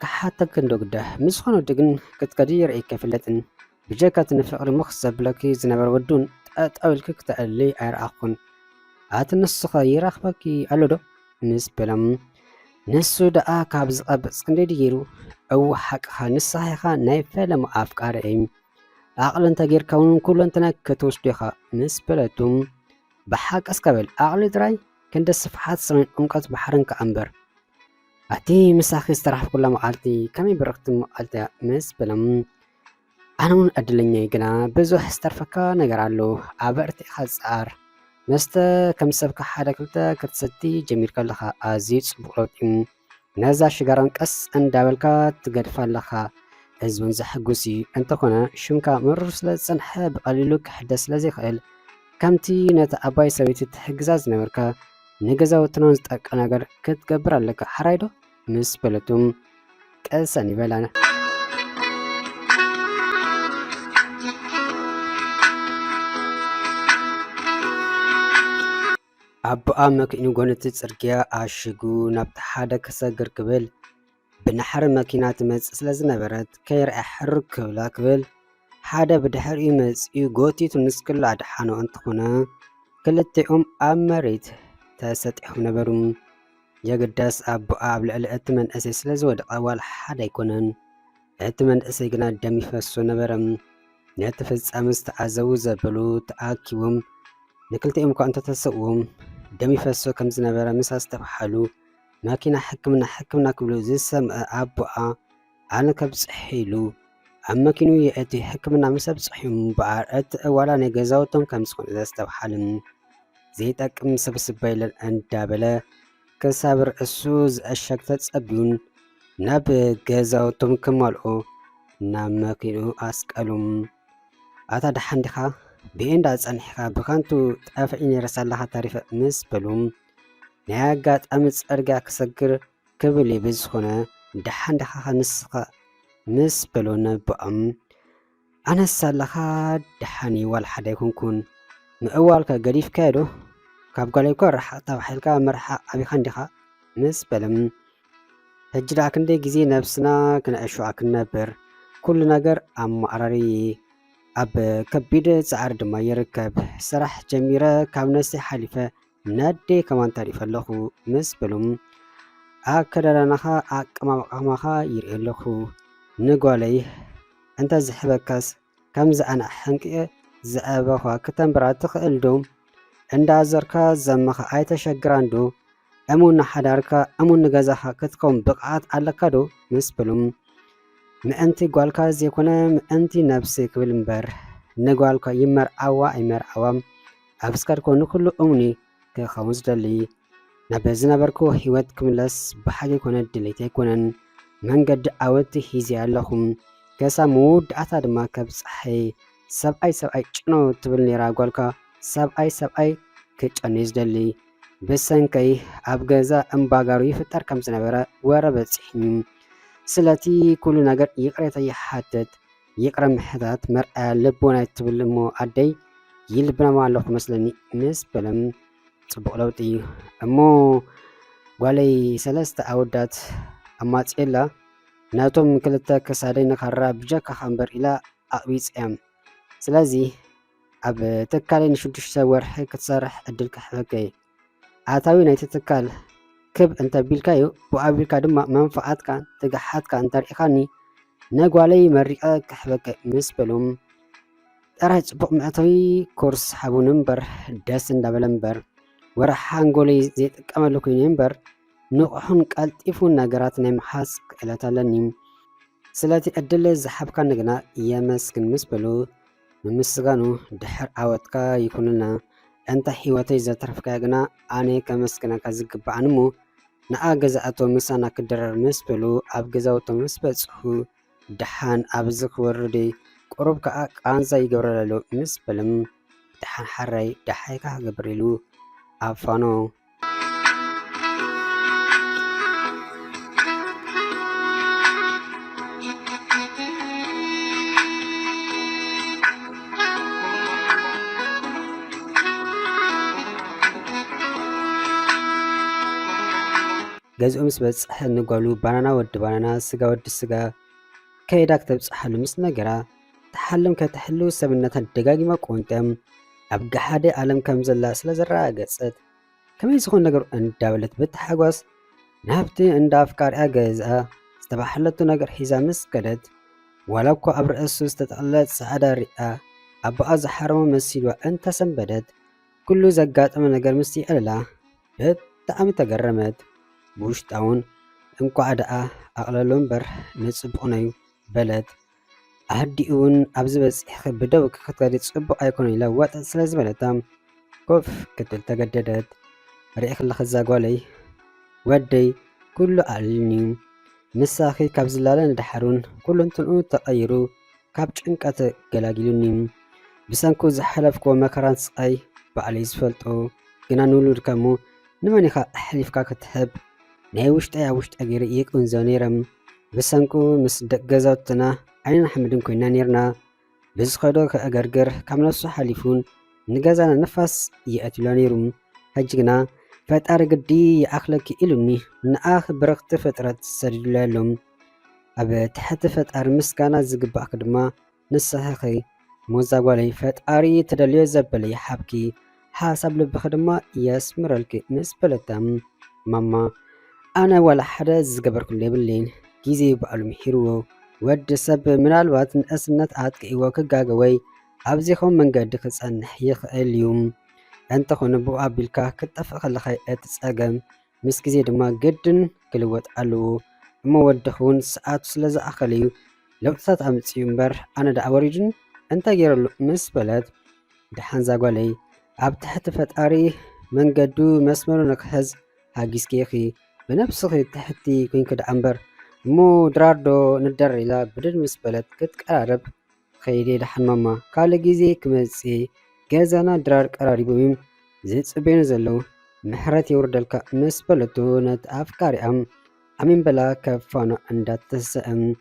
كحاتا كندو قده مسخونو دقن كتكدير اي كفلتن بجاكات نفقر مخصب لكي زنبر ودون تأول ككتا اللي أير أخون أتنسخا يراخبكي ألودو مس بلام نسو دقا كابز أب سكندي ديرو أو حقها نسايخا نايفالم أفكار ايم أقل تغير كون كل انتنا كتوسدخا مس بلاتوم بحق أسكابل أقل دراي كند الصفحات سمين أمكات بحرن كأمبر أتي مساخي استراح كل مقالتي كمي برقت مقالتي مس بلام أنا أدلني جنا بزوح استرفكا نجرالو عبرت خزار مستا كم سبك حدا كلتا كتستي جميل كلها أزيز بقولتين نازع شجران كأس أن دابلكا تقدف لها أزون زحجوسي أنت هنا شنكا مرسل سنحب قليلك حدث لزي خيل كمتي نتأباي سويتي تحجزاز نوركا نجزاو تنونز تاك أناجر كتقبر لك حرايدو مس بلتوم كأساني بلانا أبو آمك إنو قونت تسرقيا عاشقو نبت حادا كساقر قبل بنحر ماكينات مز سلازنا برد كير أحرك ولا قبل حادا بدحر يمز يقوتي تنسكل عدحانو أنتخونا كلتي أمريت تاست إحونا بروم የግዳስ አቦኣ ኣብ ልዕሊ እቲ መንእሰይ ስለ ዝወደቐ ዋላ ሓደ ኣይኮነን። እቲ መንእሰይ ግና ደም ይፈሶ ነበረ። ነቲ ፍጻመ ዝተዓዘቡ ዘበሉ ተኣኪቦም ንክልቲኦም እኳ እንተተሰብዎም ደም ይፈሶ ከም ዝነበረ ምስ ዝተባሃሉ ማኪና ሕክምና ክብሉ ዝሰምዐ ኣቦኣ ኣነ ከብፅሕ ኢሉ ኣብ መኪኑ የእቲ ሕክምና ምስ ኣብፅሕዮም እምበኣር እቲ ዋላ ናይ ገዛውቶም ከም ዝኾነ ዝተባሃልን ዘይጠቅም ስብስብ ኢለን እንዳበለ ክሳብ ርእሱ ዝዕሸግ ተጸቢዩን ናብ ገዛውቶም ክመልኦ ናብ መኪኑ ኣስቀሎም። ኣታ ደሓን ዲኻ ብኤንዳ ጸኒሕካ ብከንቱ ጠፍዒ ነይረሳ ኣለኻ ታሪፈ ምስ በሎም ናይ ኣጋጣሚ ጽርግያ ክሰግር ክብል ብዝኾነ ደሓን ዲኻ ንስኻ ምስ በሎ ነቦኦም ኣነሳ ኣለኻ ደሓኒ ዋላ ሓደ ኣይኮንኩን ምእዋልካ ገዲፍካዮ ዶ ካብ ጓለይ እኮ ርሓቕ ተባሂልካ መርሓቕ ዓቢኻ እንዲኻ ምስ በለም ሕጂ ደኣ ክንደይ ግዜ ነብስና ክነዕሸዋ ክንነብር ኩሉ ነገር ኣማዕራሪ ኣብ ከቢድ ፃዕሪ ድማ ይርከብ። ስራሕ ጀሚረ ካብ ነሰይ ሓሊፈ ናደይ ከማን ተሪፈ ኣለኹ ምስ በሎም ኣከዳድናኻ ኣቀማምቃማኻ ይርኢ ኣለኹ ንጓለይ እንተዝሕበካስ ከምዚ ኣነ ሕንቅየ ዝኣበኻ ክተንብራ ትኽእል ዶ እንዳዘርካ ዘመኻ ኣይተሸግራን ዶ እሙን ሓዳርካ እሙን ገዛኻ ክትከውን ብቕዓት ኣለካ ዶ ምስ በሎም ምእንቲ ጓልካ ዘይኮነ ምእንቲ ነብሲ ክብል እምበር ንጓልካ ይመርዓዋ ኣይመርዓዋም ኣብ ስካድኮ ንኩሉ እሙኒ ክኸውን ዝደሊ ናብ ዝነበርኩ ህይወት ክምለስ ብሓቂ ኮነ ድሌት ኣይኮነን መንገዲ ዓወቲ ሒዜ ኣለኹም ከሳብ መውዳእታ ድማ ከብፅሐይ ሰብኣይ ጭኖ ትብል ነይራ ጓልካ ሰብኣይ ክጨኒ ዝደሊ ብሰንከይ ኣብ ገዛ እምባጋሩ ይፍጠር ከም ዝነበረ ወረ በፂሕኒ ስለቲ ኩሉ ነገር ይቅሬታ ይሓትት ይቅረ ምሕታት መርኣያ ልቦና ትብል እሞ ኣደይ ይልብናማ ኣለኹ መስለኒ ምስ በለም ጽቡቕ ለውጢ እሞ ጓለይ ሰለስተ ኣወዳት ኣማፂላ ናቶም ክልተ ክሳደይ ንኻራ ብጀካ ኸንበር ኢላ ኣቕቢፅያም ስለዚ ኣብ ትካለይ ን6 ወርሒ ክትሰርሕ ዕድል ክሕበከይ ኣታዊ ናይቲ ትካል ክብ እንተቢልካዮ ብኣቢልካ ድማ መንፋዓትካ ትግሓትካ እንተሪኢኻኒ ነጓለይ መሪቐ ክሕበከ ምስ በሎም ጥራይ ጽቡቕ መእተዊ ኮርስ ሓቡን እምበር ደስ እንዳበለ እምበር ወርሓ አንጎለይ ዘይጥቀመሉ ኮይኑ እምበር ንቑሑን ቀልጢፉን ነገራት ናይ ምሓዝ ክእለት ኣለኒ ስለቲ ዕድል ዝሓብካ ንግና የመስግን ምስ በሉ ምምስጋኑ ድሕር ዓወትካ ይኩንልና እንታ ህይወተይ ዘተረፍካያ ግና ኣነ ከመስግነካ ዝግባኣን እሞ ንኣ ገዛእቶ ምሳና ክደረር ምስ በሉ ኣብ ገዛውቶም ምስ በፅሑ ድሓን ኣብዚ ክወርደ ቁሩብ ከዓ ቃንዛ ይገብረለሎ ምስ በለም ድሓን ሓራይ ዳሓይካ ክገብር ኢሉ ኣፋኖ ገዝኡ ምስ በፅሐ ንጓሉ ባናና ወዲ ባናና ስጋ ወዲ ስጋ ከይዳ ክተብፅሓሉ ምስ ነገራ ተሓልም ከተሕልው ሰብነታ ደጋጊማ ቆንጠም ኣብ ገሓደ ዓለም ከም ዘላ ስለ ዘረጋገፀት ከመይ ዝኾን ነገሩ እንዳበለት ብተሓጓስ ናብቲ እንዳ ኣፍቃሪኣ ገዝኣ ዝተባሕለቱ ነገር ሒዛ ምስ ከደት ዋላ እኳ ኣብ ርእሱ ዝተጠቕለለ ፃዕዳ ሪኣ ኣቦኣ ዝሓረሞ መሲልዋ እንተሰንበደት ኩሉ ዘጋጠመ ነገር ምስ ይዕልላ ብጣዕሚ ተገረመት ብውሽጣውን እንኳዕ ደኣ ኣቕለሎ እምበር ንፅቡቕ ነዩ በለት ኣህዲኡውን ኣብዚ በፂሕ ብደው ክትከዲ ፅቡቕ ኣይኮነ ኢላ ወጠጥ ስለ ዝበለታ ኮፍ ክትብል ተገደደት ርኢ ክለኸ ዛጓለይ ወደይ ኩሉ ኣልኒ ምሳኺ ካብ ዝላለ ንድሓሩን ኩሉ እንትንኡ ተቐይሩ ካብ ጭንቀት ገላጊሉኒ ብሰንኩ ዝሓለፍክዎ መከራን ስቃይ ባዕለይ ዝፈልጦ ግና ንውሉድካ እሞ ንመን ኢኻ ኣሕሊፍካ ክትህብ ናይ ውሽጠይ ኣብ ውሽጠ ገይረ ይቅንዘ ነይረም ብሰንኩ ምስ ደቂ ገዛውትና ዓይንን ሓመድን ኮይና ነርና ብዝኸዶ ከእገርግር ካብ ነፍሱ ሓሊፉን ንገዛና ነፋስ ይኣትሎ ነይሩ ሕጂ ግና ፈጣሪ ግዲ ይኣኽለኪ ኢሉኒ ንኣኽ ብረኽቲ ፍጥረት ሰዲዱሉ ያሎም ኣብ ትሕቲ ፈጣሪ ምስጋና ዝግባእክ ድማ ንስኺ ሞዛጓለይ ፈጣሪ ተደልዮ ዘበለ ይሓብኪ ሓሳብ ልብኺ ድማ የስምረልኪ ምስ በለታ ማማ أنا ولا حدا زقبر كل يبلين جيزي بقالو محيرو ود سب من الوقت نقسمنات عاد كيوا كجاجوي أبزيهم من قد كسان حيخ اليوم أنت خون بو أبيلكا كتفق لخي أتسأجم مسكزي دما جدن كلوت ألو أما ودخون ساعات سلزة أخليو لو تسات أمت يمبر أنا دا أوريجن أنت غير مس بلد دحان زاغولي أب تحت فتاري من قدو مسمر نكهز هاجيس كيخي بنفسخي تحتي كوين كد أمبر مو دراردو ندر إلى بدن مس بلد كتقرب خيري دحان ماما قال جيزي كمزي جازانا درار قراري بميم زيت سبين زلو محرت يوردلك مس بلدو نت أفكاري أمين بلا كفانا عندها تسأم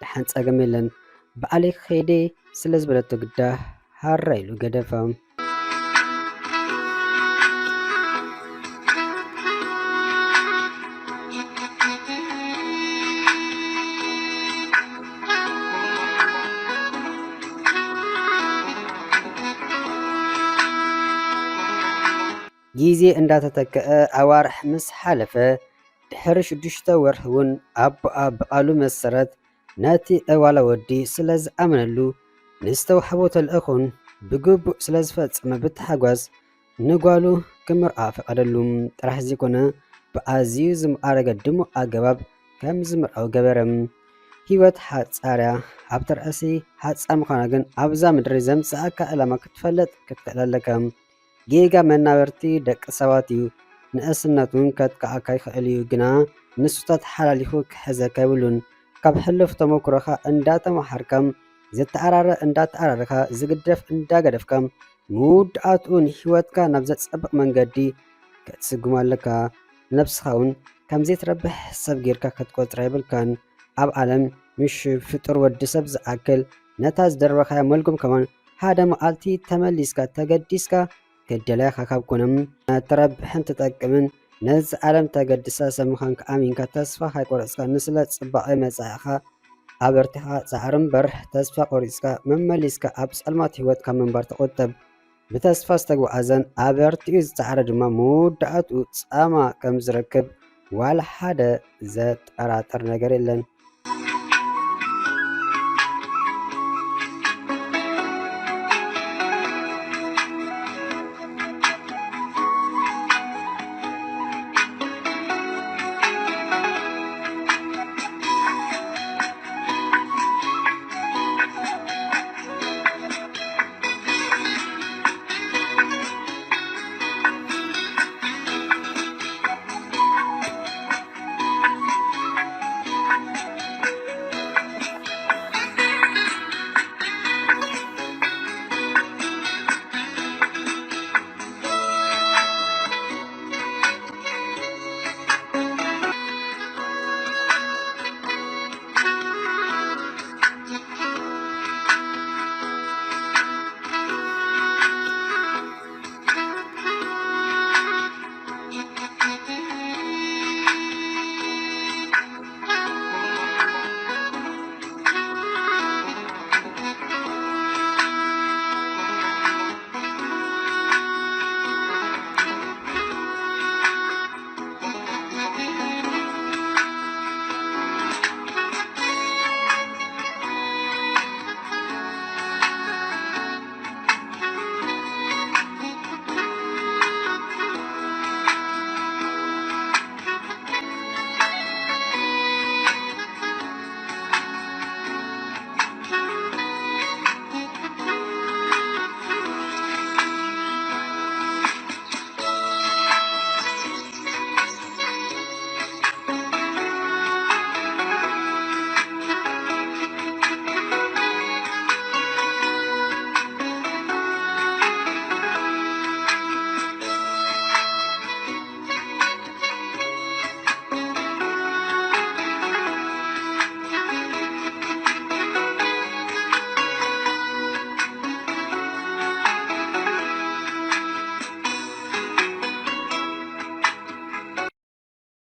دحان تسأجميلن بقالي خيدي سلز بلدو قده هاريلو قدفام ጊዜ እንዳተተከአ ኣዋርሕ ምስ ሓለፈ ድሕሪ 6 ወርሒ እውን ኣቦኣ ብቓሉ መሰረት ነቲ እዋላ ወዲ ስለ ዝኣመነሉ ንዝተዋሕቦ ተልእኾን ብግቡእ ስለ ዝፈፀመ ብተሓጓስ ንጓሉ ክምርኣ ፈቐደሉ። ጥራሕ ዘይኮነ ብኣዝዩ ዝማዕረገ ድሙቕ ኣገባብ ከም ዝምርዓው ገበረ። ሂወት ሓፃርያ ኣብ ተርእሲ ሓፃር ምዃና ግን ኣብዛ ምድሪ ዘምፅኣካ ዕላማ ክትፈለጥ ክትክእል ኣለካ። ጌጋ መናበርቲ ደቂ ሰባት እዩ ንእስነቱን ከጥቃዓካ ይኽእል እዩ ግና ንሱ ተተሓላሊፉ ክሕዘካ የብሉን። ካብ ሕልፍ ተመክሮኻ እንዳተማሃርካ ዘተኣራረ እንዳተኣራረኻ ዝግደፍ እንዳገደፍካ ምውድኣትኡ ንሂወትካ ናብ ዘፀብቕ መንገዲ ክትስጉም ኣለካ። ነብስኻ እውን ከምዘይትረብሕ ሰብ ጌርካ ክትቆፅራ የብልካን። ኣብ ዓለም ምሽ ፍጡር ወዲ ሰብ ዝኣክል ነታ ዝደረበኻያ መልጎም ከማን ሓደ መዓልቲ ተመሊስካ ተገዲስካ كدلاخ خابكونم تربحن تطقمن نز عالم تقدس سمخان كامين كتصفى هاي قرصكا نسلت صباقي مصاخا ابرتها صارم بر تصفى قرصكا مملسكا ابس المات هيوت كمنبر تقطب بتصفى استغو ازن ابرتيز صار دما مودات صاما كم زركب ولا حدا زت اراتر ነገር የለን።